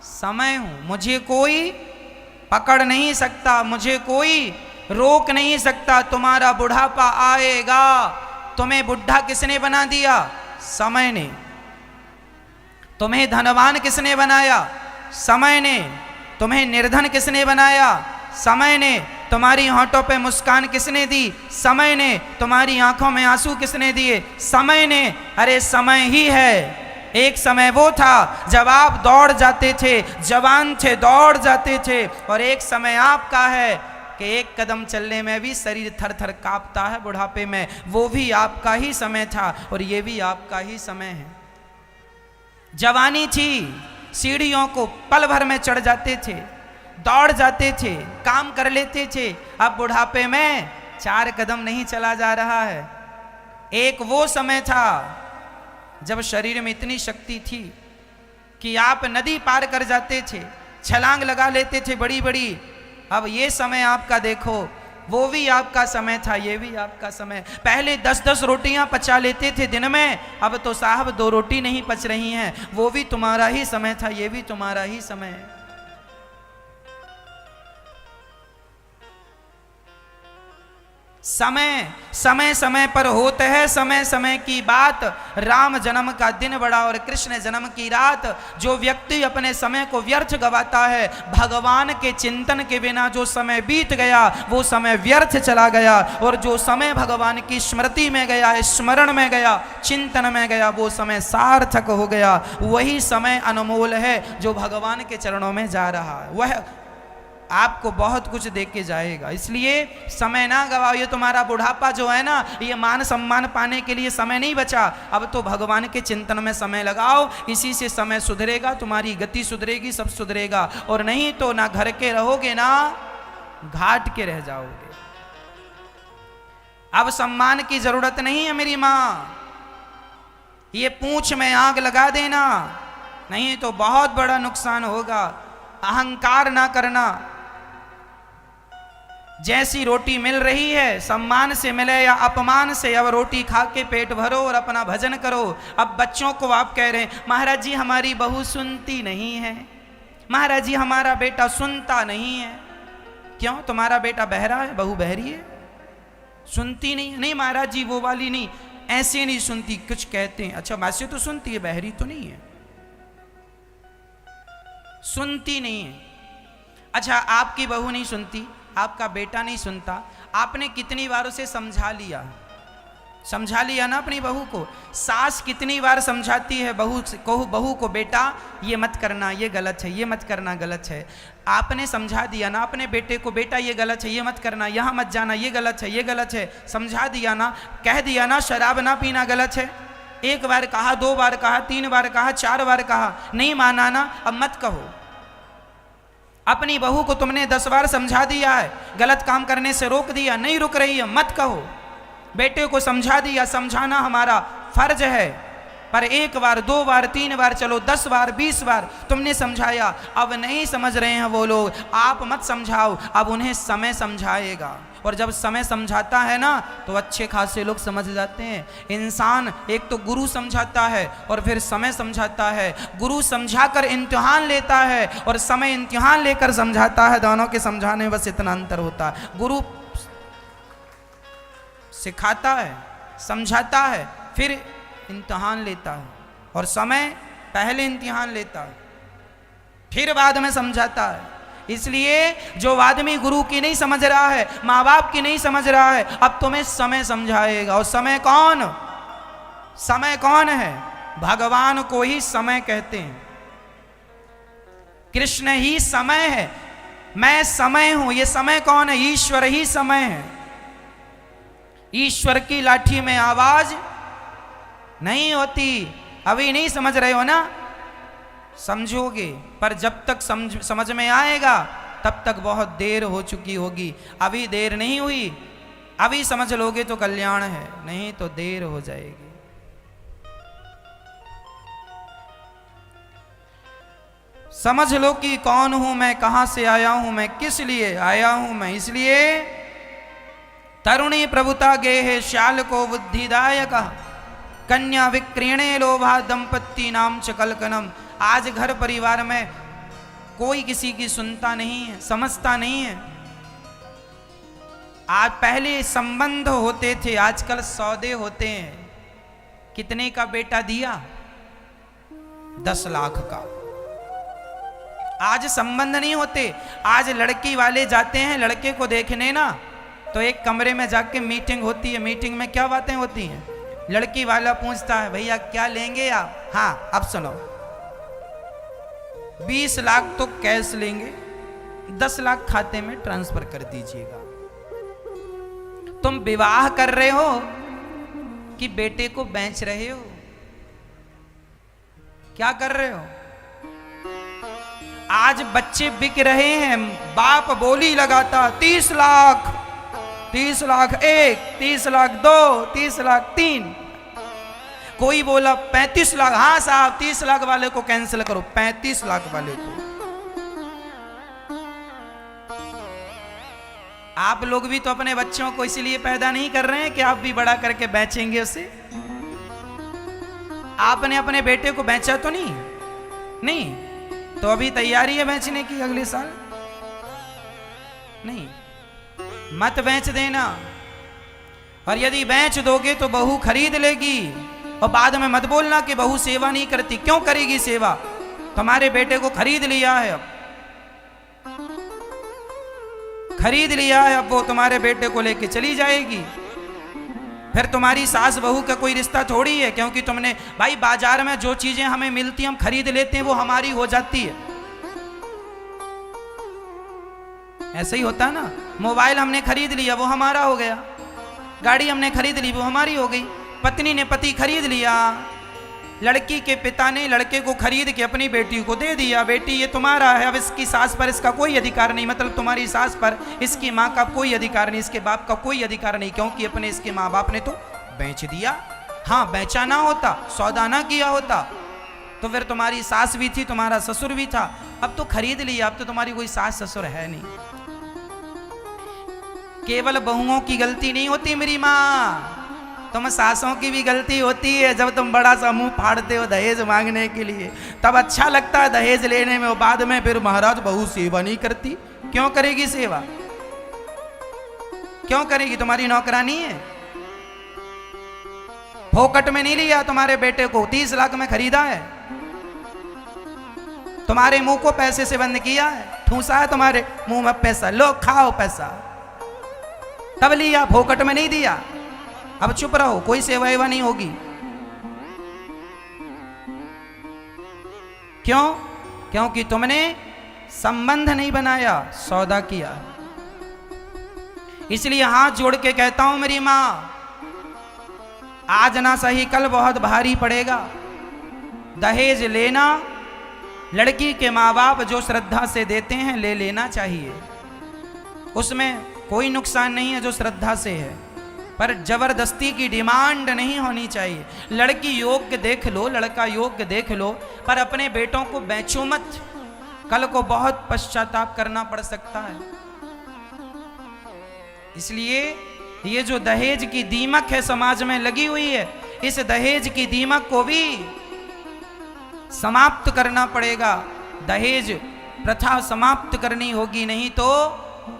समय हूं। मुझे कोई पकड़ नहीं सकता, मुझे कोई रोक नहीं सकता। तुम्हारा बुढ़ापा आएगा। तुम्हें बुढ़ा किसने बना दिया? समय ने। तुम्हें धनवान किसने बनाया? समय ने। तुम्हें निर्धन किसने बनाया? समय ने। तुम्हारी होंठों पे मुस्कान किसने दी? समय ने। तुम्हारी आंखों में आंसू किसने दिए? समय ने। अरे समय ही है। एक समय वो था जब आप दौड़ जाते थे, जवान थे, दौड़ जाते थे, और एक समय आपका है कि एक कदम चलने में भी शरीर थर थर कांपता है बुढ़ापे में। वो भी आपका ही समय था और ये भी आपका ही समय है। जवानी थी, सीढ़ियों को पल भर में चढ़ जाते थे, दौड़ जाते थे, काम कर लेते थे। अब बुढ़ापे में 4 कदम नहीं चला जा रहा है। एक वो समय था जब शरीर में इतनी शक्ति थी कि आप नदी पार कर जाते थे, छलांग लगा लेते थे बड़ी बड़ी। अब ये समय आपका देखो, वो भी आपका समय था, ये भी आपका समय। पहले 10-10 रोटियां पचा लेते थे दिन में, अब तो साहब 2 रोटी नहीं पच रही हैं। वो भी तुम्हारा ही समय था, ये भी तुम्हारा ही समय है। समय समय समय पर होते है समय समय की बात। राम जन्म का दिन बड़ा और कृष्ण जन्म की रात। जो व्यक्ति अपने समय को व्यर्थ गवाता है, भगवान के चिंतन के बिना जो समय बीत गया वो समय व्यर्थ चला गया, और जो समय भगवान की स्मृति में गया, स्मरण में गया, चिंतन में गया, वो समय सार्थक हो गया। वही समय अनमोल है जो भगवान के चरणों में जा रहा है। वह आपको बहुत कुछ दे के जाएगा। इसलिए समय ना गवाओ। ये तुम्हारा बुढ़ापा जो है ना, ये मान सम्मान पाने के लिए समय नहीं बचा। अब तो भगवान के चिंतन में समय लगाओ, इसी से समय सुधरेगा, तुम्हारी गति सुधरेगी, सब सुधरेगा। और नहीं तो ना घर के रहोगे ना घाट के रह जाओगे। अब सम्मान की जरूरत नहीं है मेरी माँ, ये पूंछ में आग लगा देना, नहीं तो बहुत बड़ा नुकसान होगा। अहंकार ना करना। जैसी रोटी मिल रही है, सम्मान से मिले या अपमान से, अब रोटी खा के पेट भरो और अपना भजन करो। अब बच्चों को आप कह रहे हैं महाराज जी हमारी बहू सुनती नहीं है, महाराज जी हमारा बेटा सुनता नहीं है। क्यों? तुम्हारा बेटा बहरा है, बहू बहरी है, सुनती नहीं? नहीं महाराज जी वो वाली नहीं, ऐसे नहीं सुनती, कुछ कहते हैं। अच्छा वैसे तो सुनती है, बहरी तो नहीं है, सुनती नहीं है। अच्छा आपकी बहू नहीं सुनती, आपका बेटा नहीं सुनता, आपने कितनी बार उसे समझा लिया? समझा लिया ना अपनी बहू को। सास कितनी बार समझाती है बहू को बेटा ये मत करना, ये गलत है, ये मत करना, गलत है। आपने समझा दिया ना अपने बेटे को, बेटा ये गलत है, ये मत करना, यहाँ मत जाना, ये गलत है, ये गलत है। समझा दिया ना, कह दिया ना शराब ना पीना गलत है। 1 बार कहा, 2 बार कहा, 3 बार कहा, 4 बार कहा, नहीं माना ना, अब मत कहो। अपनी बहू को तुमने 10 बार समझा दिया है, गलत काम करने से रोक दिया, नहीं रुक रही है, मत कहो। बेटे को समझा दिया, समझाना हमारा फर्ज है, पर 1 बार, 2 बार, 3 बार, चलो 10 बार, 20 बार तुमने समझाया, अब नहीं समझ रहे हैं वो लोग, आप मत समझाओ, अब उन्हें समय समझाएगा। और जब समय समझाता है ना तो अच्छे खासे लोग समझ जाते हैं। इंसान एक तो गुरु समझाता है और फिर समय समझाता है। गुरु समझाकर इम्तिहान लेता है और समय इम्तिहान लेकर समझाता है। दोनों के समझाने बस इतना अंतर होता है। गुरु सिखाता है, समझाता है, फिर इम्तिहान लेता है, और समय पहले इम्तिहान लेता है फिर बाद में समझाता है। इसलिए जो आदमी गुरु की नहीं समझ रहा है, माँ बाप की नहीं समझ रहा है, अब तुम्हें समय समझाएगा। और समय कौन? समय कौन है? भगवान को ही समय कहते हैं। कृष्ण ही समय है, मैं समय हूं। ये समय कौन है? ईश्वर ही समय है। ईश्वर की लाठी में आवाज नहीं होती। अभी नहीं समझ रहे हो ना, समझोगे, पर जब तक समझ में आएगा तब तक बहुत देर हो चुकी होगी। अभी देर नहीं हुई, अभी समझ लोगे तो कल्याण है, नहीं तो देर हो जाएगी। समझ लो कि कौन हूं मैं, कहां से आया हूं मैं, किस लिए आया हूं मैं। इसलिए तरुणी प्रभुता गेहे श्याल को बुद्धिदायक, कन्या विक्रीणे लोभा दंपत्ति नाम च कलकनम। आज घर परिवार में कोई किसी की सुनता नहीं है, समझता नहीं है। आज पहले संबंध होते थे, आजकल सौदे होते हैं। कितने का बेटा दिया? 10 लाख का। आज संबंध नहीं होते। आज लड़की वाले जाते हैं लड़के को देखने ना, तो एक कमरे में जाके मीटिंग होती है। मीटिंग में क्या बातें होती हैं? लड़की वाला पूछता है, भैया क्या लेंगे आप? हाँ, अब सुनो, 20 लाख तो कैश लेंगे, 10 लाख खाते में ट्रांसफर कर दीजिएगा। तुम विवाह कर रहे हो कि बेटे को बेच रहे हो? क्या कर रहे हो? आज बच्चे बिक रहे हैं। बाप बोली लगाता 30 लाख, 30 लाख 1, 30 लाख 2, 30 लाख 3। कोई बोला 35 लाख। हाँ साहब, 30 लाख वाले को कैंसिल करो, 35 लाख वाले को। आप लोग भी तो अपने बच्चों को इसलिए पैदा नहीं कर रहे हैं कि आप भी बड़ा करके बेचेंगे उसे। आपने अपने बेटे को बेचा तो नहीं, तो अभी तैयारी है बेचने की अगले साल? नहीं, मत बेच देना। और यदि बेच दोगे तो बहू खरीद लेगी, और बाद में मत बोलना कि बहू सेवा नहीं करती। क्यों करेगी सेवा? तुम्हारे बेटे को खरीद लिया है, अब खरीद लिया है, अब वो तुम्हारे बेटे को लेके चली जाएगी। फिर तुम्हारी सास बहू का कोई रिश्ता थोड़ी है, क्योंकि तुमने भाई बाजार में जो चीजें हमें मिलती हम खरीद लेते हैं वो हमारी हो जाती है। ऐसा ही होता ना। मोबाइल हमने खरीद लिया वो हमारा हो गया, गाड़ी हमने खरीद ली वो हमारी हो गई, पत्नी ने पति खरीद लिया, लड़की के पिता ने लड़के को खरीद के अपनी बेटी को दे दिया, बेटी ये तुम्हारा है। अब इसकी सास पर इसका कोई अधिकार नहीं, मतलब तुम्हारी सास पर इसकी माँ का कोई अधिकार नहीं, इसके बाप का कोई अधिकार नहीं, क्योंकि अपने इसके माँ बाप ने तो बेच दिया। हाँ, बेचा ना होता, सौदा ना किया होता तो फिर तुम्हारी सास भी थी, तुम्हारा ससुर भी था। अब तो खरीद लिया, अब तो तुम्हारी कोई सास ससुर है नहीं। केवल बहुओं की गलती नहीं होती मेरी माँ, तुम सासों की भी गलती होती है। जब तुम बड़ा सा मुंह फाड़ते हो दहेज मांगने के लिए, तब अच्छा लगता है दहेज लेने में, और बाद में फिर महाराज बहू सेवा नहीं करती। क्यों करेगी सेवा? क्यों करेगी? तुम्हारी नौकरानी है? फोकट में नहीं लिया तुम्हारे बेटे को, 30 लाख में खरीदा है। तुम्हारे मुंह को पैसे से बंद किया है, ठूसा है तुम्हारे मुंह में पैसा, लो खाओ पैसा, तब लिया, फोकट में नहीं दिया। अब चुप रहो, कोई सेवा वेवा नहीं होगी। क्यों? क्योंकि तुमने संबंध नहीं बनाया, सौदा किया। इसलिए हाथ जोड़ के कहता हूं मेरी मां, आज ना सही कल बहुत भारी पड़ेगा। दहेज लेना, लड़की के माँ बाप जो श्रद्धा से देते हैं ले लेना चाहिए, उसमें कोई नुकसान नहीं है जो श्रद्धा से है, पर जबरदस्ती की डिमांड नहीं होनी चाहिए। लड़की योग्य देख लो, लड़का योग्य देख लो, पर अपने बेटों को बेचो मत, कल को बहुत पश्चाताप करना पड़ सकता है। इसलिए ये जो दहेज की दीमक है समाज में लगी हुई है, इस दहेज की दीमक को भी समाप्त करना पड़ेगा। दहेज प्रथा समाप्त करनी होगी, नहीं तो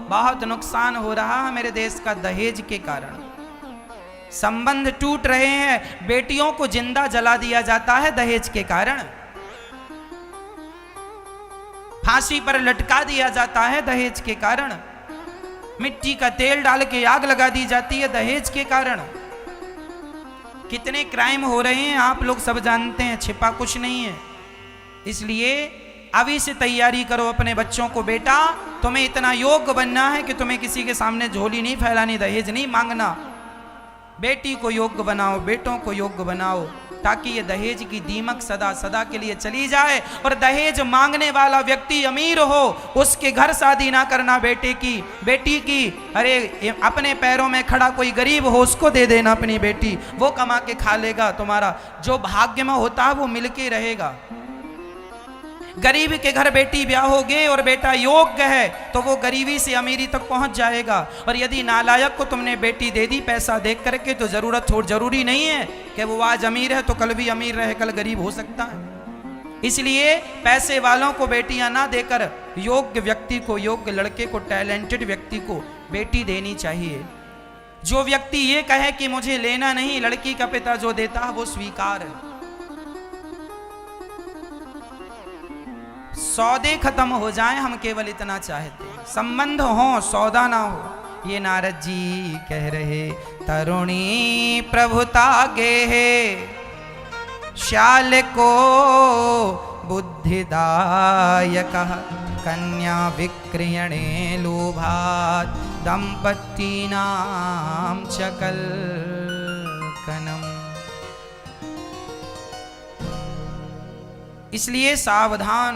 बहुत नुकसान हो रहा है मेरे देश का दहेज के कारण। संबंध टूट रहे हैं, बेटियों को जिंदा जला दिया जाता है दहेज के कारण, फांसी पर लटका दिया जाता है दहेज के कारण, मिट्टी का तेल डाल के आग लगा दी जाती है दहेज के कारण। कितने क्राइम हो रहे हैं आप लोग सब जानते हैं, छिपा कुछ नहीं है। इसलिए अभी से तैयारी करो अपने बच्चों को, बेटा तुम्हें इतना योग्य बनना है कि तुम्हें किसी के सामने झोली नहीं फैलानी, दहेज नहीं मांगना। बेटी को योग्य बनाओ, बेटों को योग्य बनाओ, ताकि ये दहेज की दीमक सदा सदा के लिए चली जाए। और दहेज मांगने वाला व्यक्ति अमीर हो, उसके घर शादी ना करना बेटी की। अरे अपने पैरों में खड़ा कोई गरीब हो उसको दे देना अपनी बेटी, वो कमा के खा लेगा, तुम्हारा जो भाग्य में होता है वो मिलके रहेगा। गरीब के घर बेटी ब्याहोगे और बेटा योग्य है तो वो गरीबी से अमीरी तक पहुंच जाएगा। और यदि नालायक को तुमने बेटी दे दी पैसा देख करके तो जरूरी नहीं है कि वो आज अमीर है तो कल भी अमीर रहे, कल गरीब हो सकता है। इसलिए पैसे वालों को बेटियां ना देकर योग्य व्यक्ति को, योग्य लड़के को, टैलेंटेड व्यक्ति को बेटी देनी चाहिए। जो व्यक्ति ये कहे कि मुझे लेना नहीं, लड़की का पिता जो देता है वो स्वीकार है। सौदे खत्म हो जाएं, हम केवल इतना चाहते हैं, संबंध हो सौदा ना हो। ये नारद जी कह रहे तरुणी प्रभुता गे है श्याल को बुद्धिदायक कन्या विक्रयणे लोभात दंपतीनाम चकल कनम। इसलिए सावधान।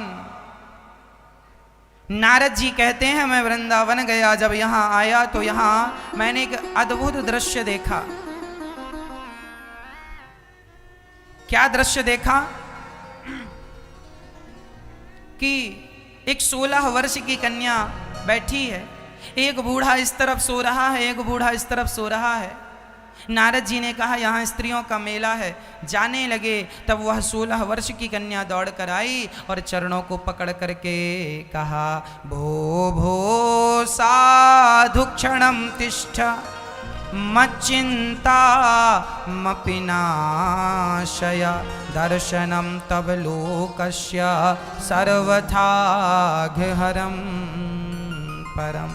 नारद जी कहते हैं मैं वृंदावन गया, जब यहां आया तो यहां मैंने एक अद्भुत दृश्य देखा। क्या दृश्य देखा कि एक 16 वर्ष की कन्या बैठी है, एक बूढ़ा इस तरफ सो रहा है, एक बूढ़ा इस तरफ सो रहा है। नारद जी ने कहा यहाँ स्त्रियों का मेला है। जाने लगे तब वह 16 वर्ष की कन्या दौड़ कर आई और चरणों को पकड़ करके कहा भो भो साधु क्षणम तिष्ठ मच्चिंता मपिनाशय दर्शनम तब लोकस्य सर्वथाघहरम परम।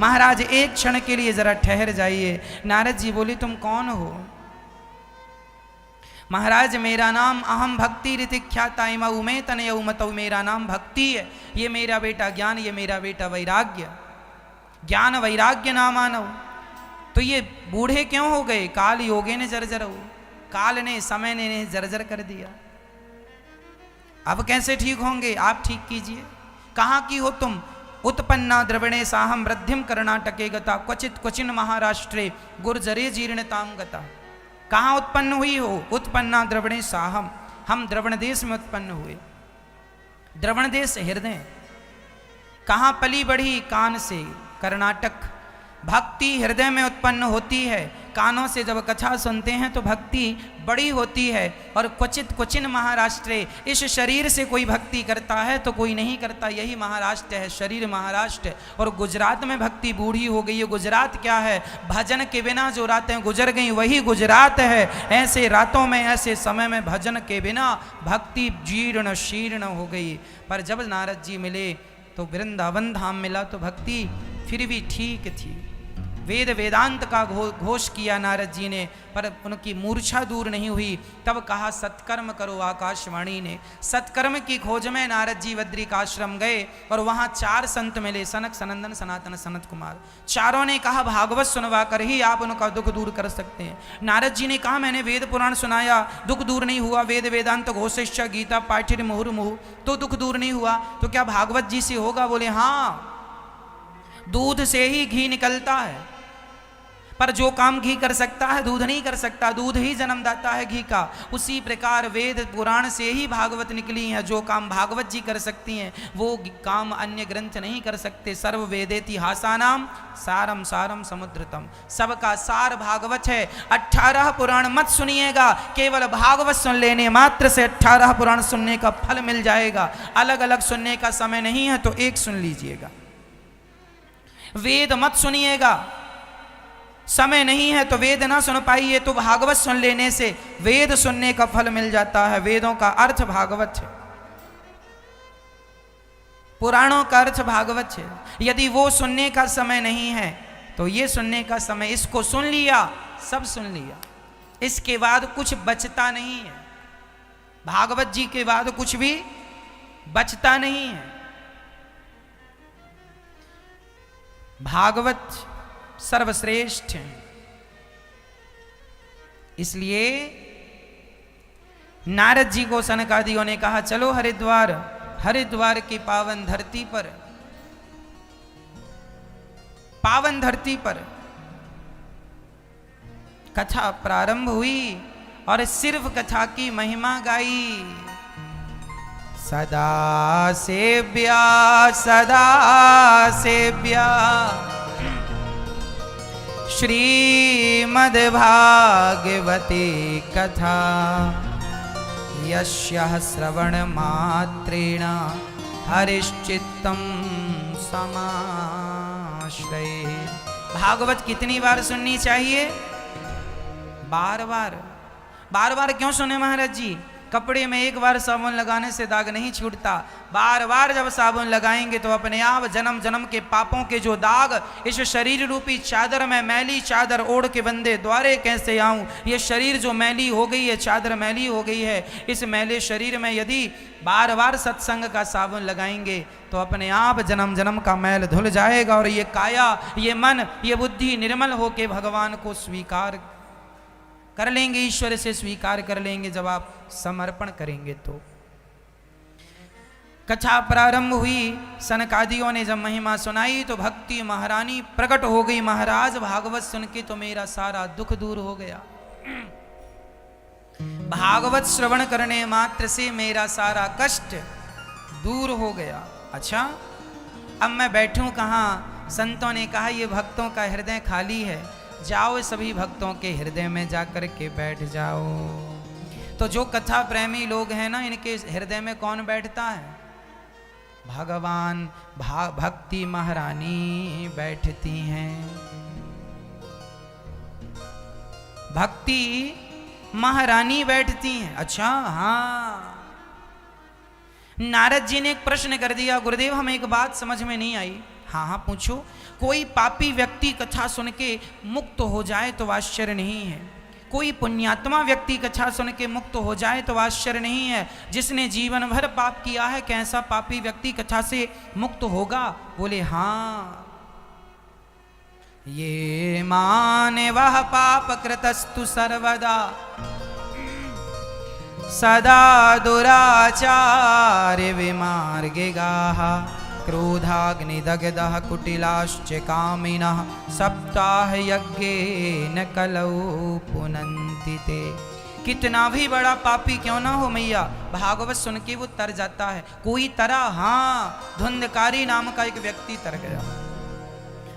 महाराज एक क्षण के लिए जरा ठहर जाइए। नारद जी बोली तुम कौन हो? महाराज मेरा नाम अहम भक्ति ऋतिख्याता इमऊ में तनयऊ मतऊ, मेरा नाम भक्ति है। ये मेरा बेटा ज्ञान, ये मेरा बेटा वैराग्य। ज्ञान वैराग्य नाम मानव। तो ये बूढ़े क्यों हो गए? काल योगे ने जर्जर हो, काल ने समय ने जर्जर कर दिया। अब कैसे ठीक होंगे? आप ठीक कीजिए। कहाँ की हो तुम? उत्पन्ना द्रविणे साहम वृद्धिम कर्णाटके गता क्वचित क्वचिन महाराष्ट्रे गुर्जरे जीर्णताम गता। कहाँ उत्पन्न हुई हो? उत्पन्ना द्रविणे साहम, हम द्रवण देश में उत्पन्न हुए। द्रवण देश हृदय। कहाँ पली बढ़ी? कान से, कर्नाटक। भक्ति हृदय में उत्पन्न होती है। कानों से जब कथा सुनते हैं तो भक्ति बड़ी होती है। और क्वचित क्वचिन महाराष्ट्रे, इस शरीर से कोई भक्ति करता है तो कोई नहीं करता, यही महाराष्ट्र है, शरीर महाराष्ट्र। और गुजरात में भक्ति बूढ़ी हो गई है। गुजरात क्या है? भजन के बिना जो रातें गुजर गई वही गुजरात है। ऐसे रातों में, ऐसे समय में भजन के बिना भक्ति जीर्ण शीर्ण हो गई। पर जब नारद जी मिले तो वृंदावन धाम मिला तो भक्ति फिर भी ठीक थी। वेद वेदांत का घोष किया नारद जी ने, पर उनकी मूर्छा दूर नहीं हुई। तब कहा सत्कर्म करो आकाशवाणी ने। सत्कर्म की खोज में नारद जी बद्रिकाश्रम गए और वहाँ 4 संत मिले, सनक सनंदन सनातन सनत कुमार। चारों ने कहा भागवत सुनवा कर ही आप उनका दुख दूर कर सकते हैं। नारद जी ने कहा मैंने वेद पुराण सुनाया, दुख दूर नहीं हुआ। वेद वेदांत घोषिष्ठ गीता पाठिर मुहुर्मुहु, तो दुख दूर नहीं हुआ। तो क्या भागवत जी से होगा? बोले हाँ, दूध से ही घी निकलता है, पर जो काम घी कर सकता है दूध नहीं कर सकता। दूध ही जन्मदाता है घी का। उसी प्रकार वेद पुराण से ही भागवत निकली है। जो काम भागवत जी कर सकती हैं वो काम अन्य ग्रंथ नहीं कर सकते। सर्व वेदेतिहासानाम सारम सारम समुद्रतम, सबका सार भागवत है। 18 पुराण मत सुनिएगा, केवल भागवत सुन लेने मात्र से 18 पुराण सुनने का फल मिल जाएगा। अलग अलग सुनने का समय नहीं है तो एक सुन लीजिएगा। वेद मत सुनिएगा, समय नहीं है तो वेद ना सुन पाइए, तो भागवत सुन लेने से वेद सुनने का फल मिल जाता है। वेदों का अर्थ भागवत है, पुराणों का अर्थ भागवत है। यदि वो सुनने का समय नहीं है तो ये सुनने का समय, इसको सुन लिया सब सुन लिया, इसके बाद कुछ बचता नहीं है। भागवत जी के बाद कुछ भी बचता नहीं है। भागवत सर्वश्रेष्ठ है। इसलिए नारद जी को सनकादियों ने कहा चलो हरिद्वार, हरिद्वार की पावन धरती पर, पावन धरती पर कथा प्रारंभ हुई और सिर्फ कथा की महिमा गाई। सदा सेव्या सदा सेव्या श्रीमद्भागवती कथा यस्याः श्रवणमात्रेण हरिश्चित्तं समाश्रये। भागवत कितनी बार सुननी चाहिए? बार बार। बार बार क्यों सुने महाराज जी? कपड़े में एक बार साबुन लगाने से दाग नहीं छूटता। बार बार जब साबुन लगाएंगे तो अपने आप जन्म जन्म के पापों के जो दाग इस शरीर रूपी चादर में, मैली चादर ओढ़ के बंदे द्वारे कैसे आऊं? ये शरीर जो मैली हो गई है, चादर मैली हो गई है, इस मैले शरीर में यदि बार बार सत्संग का साबुन लगाएंगे तो अपने आप जन्म जन्म का मैल धुल जाएगा और ये काया, ये मन, ये बुद्धि निर्मल होके भगवान को स्वीकार कर लेंगे, ईश्वर से स्वीकार कर लेंगे जब आप समर्पण करेंगे तो। कथा प्रारंभ हुई, सनकादियों ने जब महिमा सुनाई तो भक्ति महारानी प्रकट हो गई। महाराज भागवत सुन के तो मेरा सारा दुख दूर हो गया। भागवत श्रवण करने मात्र से मेरा सारा कष्ट दूर हो गया। अच्छा, अब मैं बैठूं कहाँ? संतों ने कहा ये भक्तों का हृदय खाली है, जाओ सभी भक्तों के हृदय में जाकर के बैठ जाओ। तो जो कथा प्रेमी लोग हैं ना, इनके हृदय में कौन बैठता है? भगवान भक्ति महारानी बैठती हैं। भक्ति महारानी बैठती हैं। अच्छा, हाँ। नारद जी ने एक प्रश्न कर दिया, गुरुदेव हमें एक बात समझ में नहीं आई। हाँ हाँ पूछो। कोई पापी व्यक्ति कथा सुन के मुक्त हो जाए तो आश्चर्य नहीं है, कोई पुण्यात्मा व्यक्ति कथा सुन के मुक्त हो जाए तो आश्चर्य नहीं है। जिसने जीवन भर पाप किया है, कैसा पापी व्यक्ति कथा से मुक्त होगा? बोले हाँ, ये माने वह पाप कृतस्तु सर्वदा सदा दुराचार्य विमार्गे गाहा क्रोधाग्निदग्धः कुटिलाश्च कामिनः सप्ताह यज्ञेन कलौ पुनन्ति ते। कितना भी बड़ा पापी क्यों ना हो मैया, भागवत सुन के वो तर जाता है। कोई तरा? हाँ, धुंधकारी नाम का एक व्यक्ति तर गया।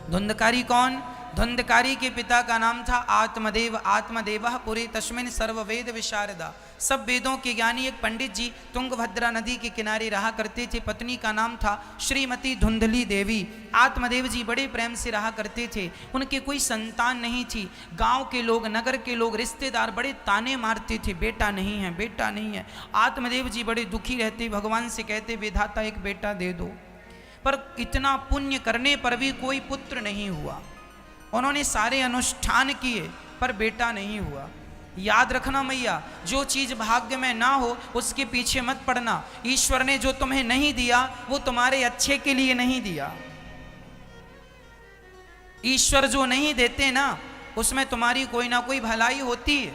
धुंधकारी कौन? धुंधकारी के पिता का नाम था आत्मदेव। आत्मदेवः पुरे तस्मिन् सर्ववेद विशारदा। सब वेदों के ज्ञानी एक पंडित जी तुंगभद्रा नदी के किनारे रहा करते थे। पत्नी का नाम था श्रीमती धुंधली देवी। आत्मदेव जी बड़े प्रेम से रहा करते थे। उनके कोई संतान नहीं थी। गांव के लोग, नगर के लोग, रिश्तेदार बड़े ताने मारते थे, बेटा नहीं है, बेटा नहीं है। आत्मदेव जी बड़े दुखी रहते, भगवान से कहते विधाता एक बेटा दे दो। पर इतना पुण्य करने पर भी कोई पुत्र नहीं हुआ। उन्होंने सारे अनुष्ठान किए पर बेटा नहीं हुआ। याद रखना मैया, जो चीज भाग्य में ना हो उसके पीछे मत पड़ना। ईश्वर ने जो तुम्हें नहीं दिया वो तुम्हारे अच्छे के लिए नहीं दिया। ईश्वर जो नहीं देते ना उसमें तुम्हारी कोई ना कोई भलाई होती है,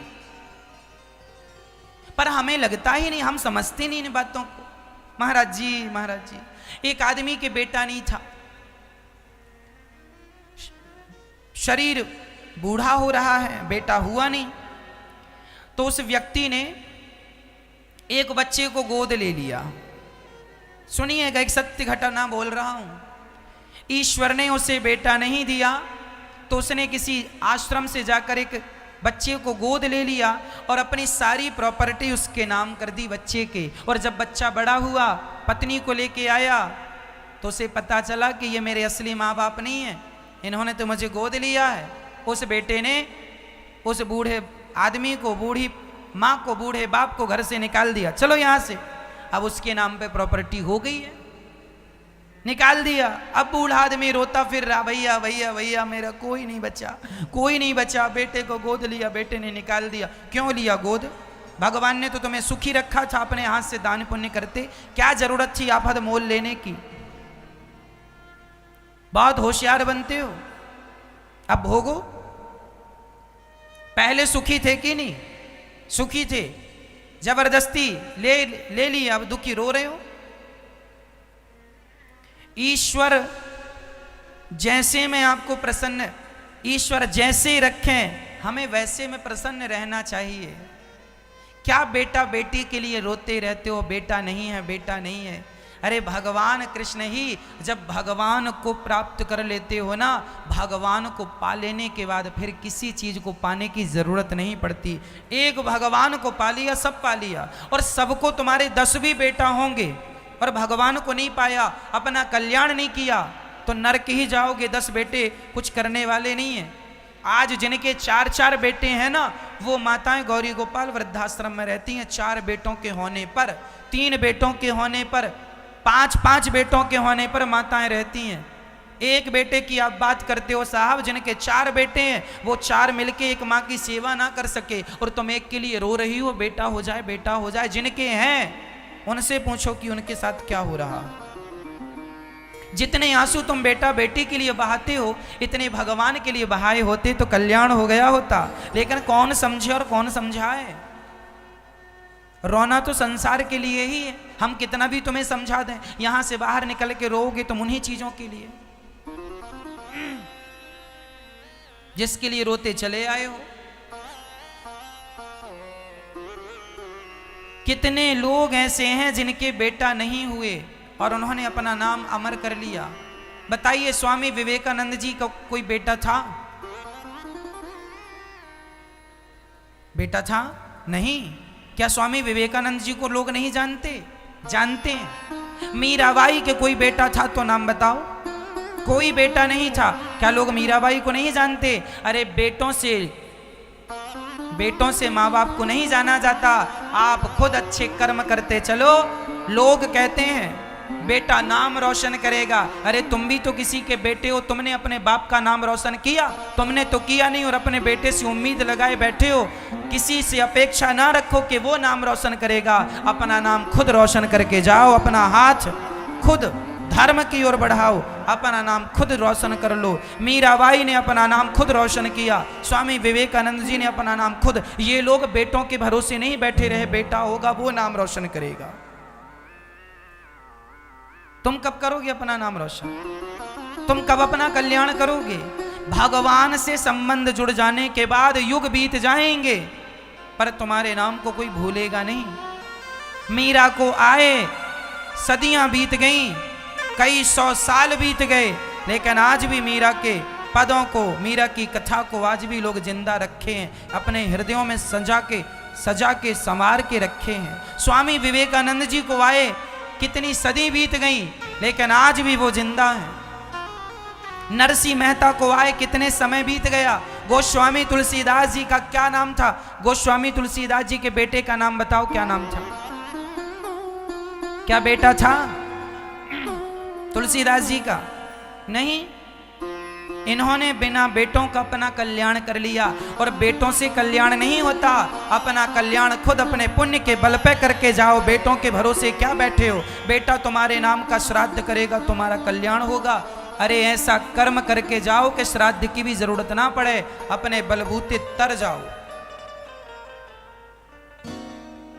पर हमें लगता ही नहीं, हम समझते नहीं इन बातों को। महाराज जी, एक आदमी के बेटा नहीं था, शरीर बूढ़ा हो रहा है, बेटा हुआ नहीं। तो उस व्यक्ति ने एक बच्चे को गोद ले लिया। सुनिएगा, एक सत्य घटना बोल रहा हूं। ईश्वर ने उसे बेटा नहीं दिया तो उसने किसी आश्रम से जाकर एक बच्चे को गोद ले लिया और अपनी सारी प्रॉपर्टी उसके नाम कर दी बच्चे के। और जब बच्चा बड़ा हुआ, पत्नी को लेके आया तो उसे पता चला कि ये मेरे असली माँ बाप नहीं है, इन्होंने तो मुझे गोद लिया है। उस बेटे ने उस बूढ़े आदमी को, बूढ़ी माँ को, बूढ़े बाप को घर से निकाल दिया, चलो यहाँ से। अब उसके नाम पे प्रॉपर्टी हो गई है, निकाल दिया। अब बूढ़ा आदमी रोता फिर रहा, भैया भैया भैया मेरा कोई नहीं बचा, कोई नहीं बचा। बेटे को गोद लिया, बेटे ने निकाल दिया। क्यों लिया गोद? भगवान ने तो तुम्हें सुखी रखा था, अपने हाथ से दान पुण्य करते, क्या जरूरत थी आफत मोल लेने की? बहुत होशियार बनते हो, अब भोगो। पहले सुखी थे कि नहीं? सुखी थे, जबरदस्ती ले ली, अब दुखी रो रहे हो। ईश्वर जैसे में आपको प्रसन्न, ईश्वर जैसे रखें हमें वैसे में प्रसन्न रहना चाहिए। क्या बेटा बेटी के लिए रोते रहते हो, बेटा नहीं है, बेटा नहीं है। अरे भगवान कृष्ण ही जब भगवान को प्राप्त कर लेते हो ना, भगवान को पा लेने के बाद फिर किसी चीज को पाने की जरूरत नहीं पड़ती। एक भगवान को पा लिया, सब पा लिया। और सबको तुम्हारे 10 भी बेटा होंगे और भगवान को नहीं पाया, अपना कल्याण नहीं किया, तो नरक ही जाओगे। 10 बेटे कुछ करने वाले नहीं है। आज जिनके 4-4 बेटे हैं ना, वो माताएं गौरी गोपाल वृद्धाश्रम में रहती हैं। 4 बेटों के होने पर, 3 बेटों के होने पर, 5-5 बेटों के होने पर माताएं रहती हैं। एक बेटे की आप बात करते हो साहब, जिनके 4 बेटे हैं, वो 4 मिलके एक माँ की सेवा ना कर सके और तुम एक के लिए रो रही हो, बेटा हो जाए, बेटा हो जाए। जिनके हैं उनसे पूछो कि उनके साथ क्या हो रहा। जितने आंसू तुम बेटा बेटी के लिए बहाते हो, इतने भगवान के लिए बहाए होते तो कल्याण हो गया होता। लेकिन कौन समझे और कौन समझाए। रोना तो संसार के लिए ही है। हम कितना भी तुम्हें समझा दें, यहां से बाहर निकल के रोओगे तुम उन्हीं चीजों के लिए जिसके लिए रोते चले आए हो। कितने लोग ऐसे हैं जिनके बेटा नहीं हुए और उन्होंने अपना नाम अमर कर लिया। बताइए, स्वामी विवेकानंद जी का कोई बेटा था? बेटा था? नहीं। क्या स्वामी विवेकानंद जी को लोग नहीं जानते? जानते हैं। मीराबाई के कोई बेटा था तो नाम बताओ। कोई बेटा नहीं था। क्या लोग मीराबाई को नहीं जानते? अरे बेटों से माँ बाप को नहीं जाना जाता। आप खुद अच्छे कर्म करते चलो। लोग कहते हैं बेटा नाम रोशन करेगा। अरे तुम भी तो किसी के बेटे हो, तुमने अपने बाप का नाम रोशन किया? तुमने तो किया नहीं और अपने बेटे से उम्मीद लगाए बैठे हो। किसी से अपेक्षा ना रखो कि वो नाम रोशन करेगा, अपना नाम खुद रोशन करके जाओ। अपना हाथ खुद धर्म की ओर बढ़ाओ, अपना नाम खुद रोशन कर लो। मीराबाई ने अपना नाम खुद रोशन किया, स्वामी विवेकानंद जी ने अपना नाम खुद। ये लोग बेटों के भरोसे नहीं बैठे रहे, बेटा होगा वो नाम रोशन करेगा। तुम कब करोगे अपना नाम रोशन? तुम कब अपना कल्याण करोगे? भगवान से संबंध जुड़ जाने के बाद युग बीत जाएंगे पर तुम्हारे नाम को कोई भूलेगा नहीं। मीरा को आए सदियां बीत गईं, कई 100 साल बीत गए, लेकिन आज भी मीरा के पदों को, मीरा की कथा को आज भी लोग जिंदा रखे हैं, अपने हृदयों में सजा के संवार के रखे हैं। स्वामी विवेकानंद जी को आए कितनी सदी बीत गई, लेकिन आज भी वो जिंदा है। नरसिंह मेहता को आए कितने समय बीत गया। गोस्वामी तुलसीदास जी का क्या नाम था? गोस्वामी तुलसीदास जी के बेटे का नाम बताओ, क्या नाम था? क्या बेटा था तुलसीदास जी का? नहीं। इन्होंने बिना बेटों का अपना कल्याण कर लिया। और बेटों से कल्याण नहीं होता, अपना कल्याण खुद अपने पुण्य के बल पे करके जाओ। बेटों के भरोसे क्या बैठे हो? बेटा तुम्हारे नाम का श्राद्ध करेगा, तुम्हारा कल्याण होगा। अरे ऐसा कर्म करके जाओ कि श्राद्ध की भी जरूरत ना पड़े, अपने बलबूते तर जाओ।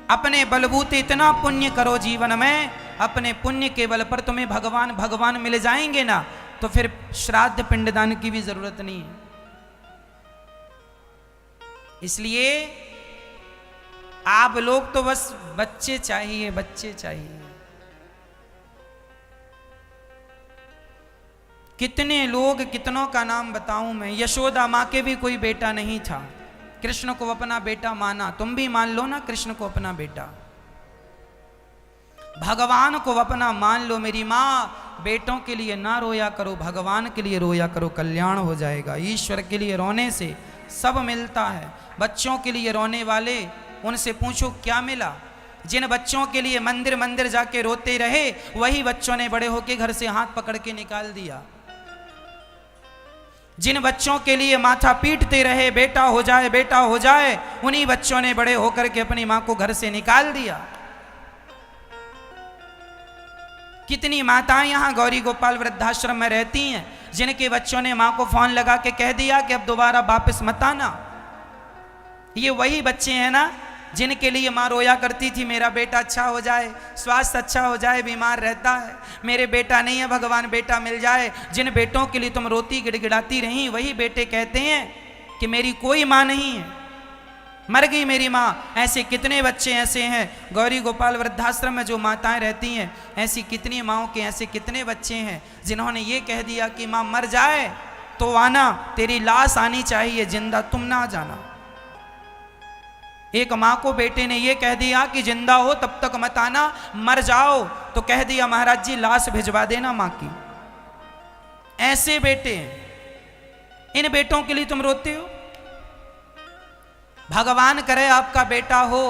अपने बलबूते इतना पुण्य करो जीवन में, अपने पुण्य के बल पर तुम्हें भगवान मिल जाएंगे ना, तो फिर श्राद्ध पिंडदान की भी जरूरत नहीं है। इसलिए आप लोग तो बस बच्चे चाहिए, बच्चे चाहिए। कितने लोग, कितनों का नाम बताऊं मैं। यशोदा माँ के भी कोई बेटा नहीं था, कृष्ण को अपना बेटा माना। तुम भी मान लो ना कृष्ण को अपना बेटा, भगवान को अपना मान लो। मेरी माँ, बेटों के लिए ना रोया करो, भगवान के लिए रोया करो, कल्याण हो जाएगा। ईश्वर के लिए रोने से सब मिलता है। बच्चों के लिए रोने वाले, उनसे पूछो क्या मिला। जिन बच्चों के लिए मंदिर मंदिर जाके रोते रहे, वही बच्चों ने बड़े होके घर से हाथ पकड़ के निकाल दिया। जिन बच्चों के लिए माथा पीटते रहे, बेटा हो जाए, बेटा हो जाए, उन्हीं बच्चों ने बड़े होकर के अपनी मां को घर से निकाल दिया। कितनी माताएं यहाँ गौरी गोपाल वृद्धाश्रम में रहती हैं, जिनके बच्चों ने मां को फोन लगा के कह दिया कि अब दोबारा वापस मत आना। ये वही बच्चे हैं ना जिनके लिए माँ रोया करती थी, मेरा बेटा अच्छा हो जाए, स्वास्थ्य अच्छा हो जाए, बीमार रहता है, मेरे बेटा नहीं है, भगवान बेटा मिल जाए। जिन बेटों के लिए तुम रोती गिड़गिड़ाती रही, वही बेटे कहते हैं कि मेरी कोई माँ नहीं है। मर गई मेरी माँ। ऐसे कितने बच्चे ऐसे हैं गौरी गोपाल वृद्धाश्रम में जो माताएं रहती हैं, ऐसी कितनी माँओं के ऐसे कितने बच्चे हैं जिन्होंने ये कह दिया कि माँ मर जाए तो आना, तेरी लाश आनी चाहिए, जिंदा तुम ना जाना। एक माँ को बेटे ने ये कह दिया कि जिंदा हो तब तक मत आना, मर जाओ तो कह दिया महाराज जी लाश भिजवा देना माँ की। ऐसे बेटे हैं, इन बेटों के लिए तुम रोते हो? भगवान करे आपका बेटा हो,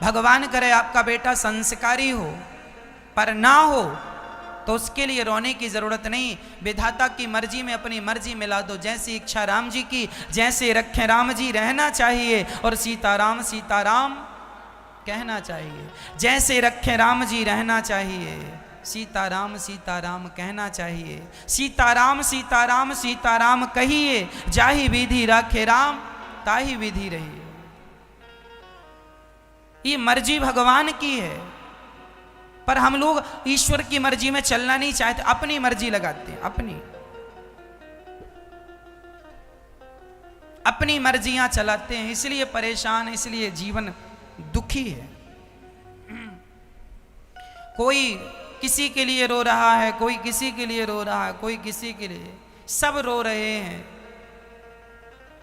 भगवान करे आपका बेटा संस्कारी हो, पर ना हो तो उसके लिए रोने की जरूरत नहीं। विधाता की मर्जी में अपनी मर्जी मिला दो। जैसी इच्छा राम जी की, जैसे रखे राम जी रहना चाहिए, और सीताराम सीताराम कहना चाहिए। जैसे रखे राम जी रहना चाहिए, सीताराम सीताराम कहना चाहिए। सीताराम सीताराम सीताराम कहिए, जाहि विधि राखे राम ताहि विधि रहिए। ये मर्जी भगवान की है, पर हम लोग ईश्वर की मर्जी में चलना नहीं चाहते, अपनी मर्जी लगाते हैं, अपनी मर्जियां चलाते हैं, इसलिए परेशान, इसलिए जीवन दुखी है। कोई किसी के लिए रो रहा है, कोई किसी के लिए रो रहा है, कोई किसी के लिए, सब रो रहे हैं।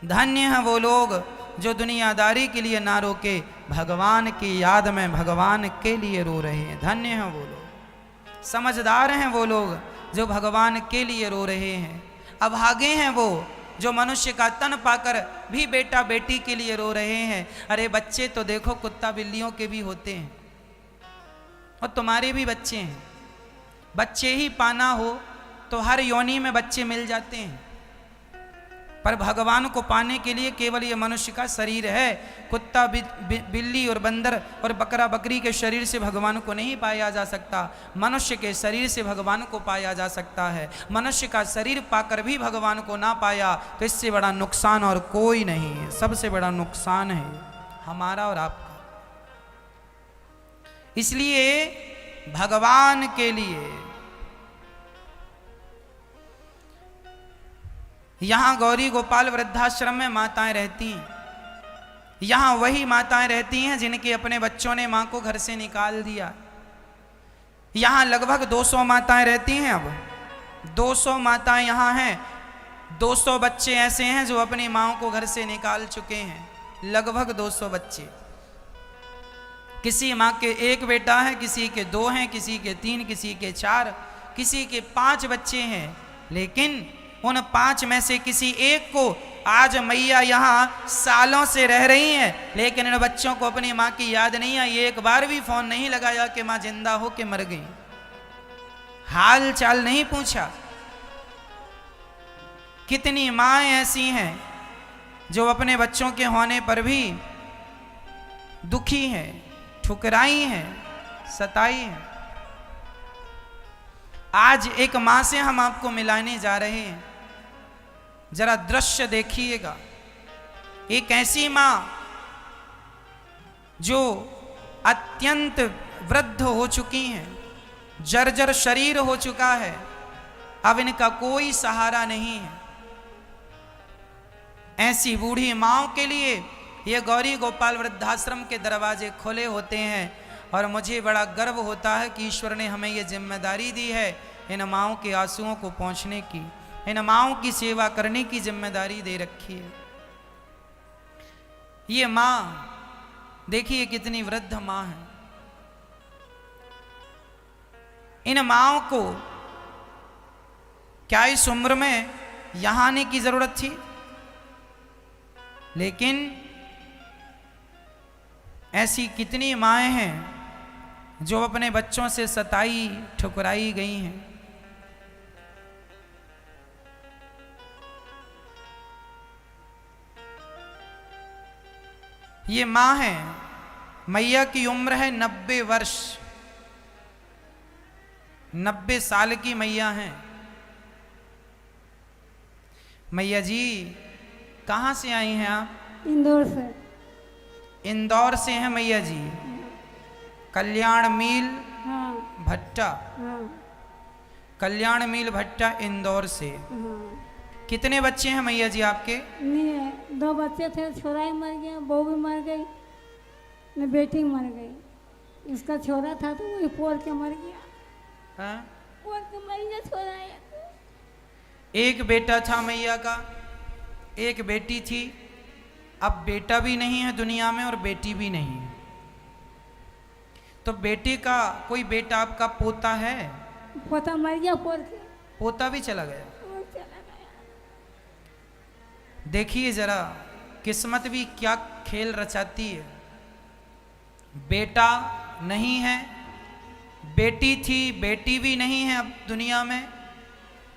धन्य हैं वो लोग जो दुनियादारी के लिए ना रोके, भगवान की याद में भगवान के लिए रो रहे हैं। धन्य हैं वो लोग, समझदार हैं वो लोग जो भगवान के लिए रो रहे हैं। अभागे हैं वो जो मनुष्य का तन पाकर भी बेटा बेटी के लिए रो रहे हैं। अरे बच्चे तो देखो कुत्ता बिल्लियों के भी होते हैं, और तुम्हारे भी बच्चे हैं। बच्चे ही पाना हो तो हर योनि में बच्चे मिल जाते हैं, पर भगवान को पाने के लिए केवल ये मनुष्य का शरीर है। कुत्ता बिल्ली और बंदर और बकरा बकरी के शरीर से भगवान को नहीं पाया जा सकता, मनुष्य के शरीर से भगवान को पाया जा सकता है। मनुष्य का शरीर पाकर भी भगवान को ना पाया तो इससे बड़ा नुकसान और कोई नहीं है। सबसे बड़ा नुकसान है हमारा और आपका। इसलिए भगवान के लिए यहाँ गौरी गोपाल वृद्धाश्रम में माताएं रहती हैं। यहाँ वही माताएं रहती हैं जिनके अपने बच्चों ने माँ को घर से निकाल दिया। यहाँ लगभग 200 माताएं रहती हैं। अब 200 माताएं यहाँ हैं। 200 बच्चे ऐसे हैं जो अपनी माँ को घर से निकाल चुके हैं, लगभग 200 बच्चे। किसी माँ के 1 बेटा है, किसी के 2 हैं, किसी के 3, किसी के 4, किसी के 5 बच्चे हैं। लेकिन उन 5 में से किसी एक को आज मैया यहाँ सालों से रह रही हैं, लेकिन इन बच्चों को अपनी माँ की याद नहीं आई। एक बार भी फोन नहीं लगाया कि माँ जिंदा हो कि मर गई, हाल चाल नहीं पूछा। कितनी माँ ऐसी हैं जो अपने बच्चों के होने पर भी दुखी हैं, ठुकराई हैं, सताई हैं। आज एक माँ से हम आपको मिलाने जा रहे हैं, जरा दृश्य देखिएगा। एक ऐसी माँ जो अत्यंत वृद्ध हो चुकी हैं, जर्जर शरीर हो चुका है, अब इनका कोई सहारा नहीं है। ऐसी बूढ़ी माँओं के लिए ये गौरी गोपाल वृद्धाश्रम के दरवाजे खुले होते हैं। और मुझे बड़ा गर्व होता है कि ईश्वर ने हमें ये जिम्मेदारी दी है इन माँओं के आंसुओं को पहुँचने की, इन माँओं की सेवा करने की जिम्मेदारी दे रखी है। ये माँ देखिए कितनी वृद्ध माँ है। इन माँओं को क्या इस उम्र में यहाँ आने की जरूरत थी? लेकिन ऐसी कितनी माएँ हैं जो अपने बच्चों से सताई ठुकराई गई हैं। ये माँ है, मैया की उम्र है 90 वर्ष, 90 साल की मैया हैं। मैया जी कहाँ से आई हैं आप? इंदौर से। इंदौर से हैं मैया जी। कल्याण मील भट्टा, हाँ। कल्याण मील भट्टा इंदौर से। हाँ। कितने बच्चे हैं मैया जी आपके? नहीं है, 2 बच्चे थे, छोरा ही मर गया, बहू भी मर गई, न बेटी मर गई। इसका छोरा था तो वही पोल के मर गया। हाँ? पोल के मर गया छोरा है। एक बेटा था मैया का, एक बेटी थी। अब बेटा भी नहीं है दुनिया में और बेटी भी नहीं है। तो बेटे का कोई बेटा आपका पोता है? पोता मर गया पोल के, पोता भी चला गया। वो चला गया। देखिए जरा किस्मत भी क्या खेल रचाती है। बेटा नहीं है, बेटी थी, बेटी भी नहीं है अब दुनिया में,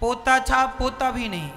पोता था, पोता भी नहीं।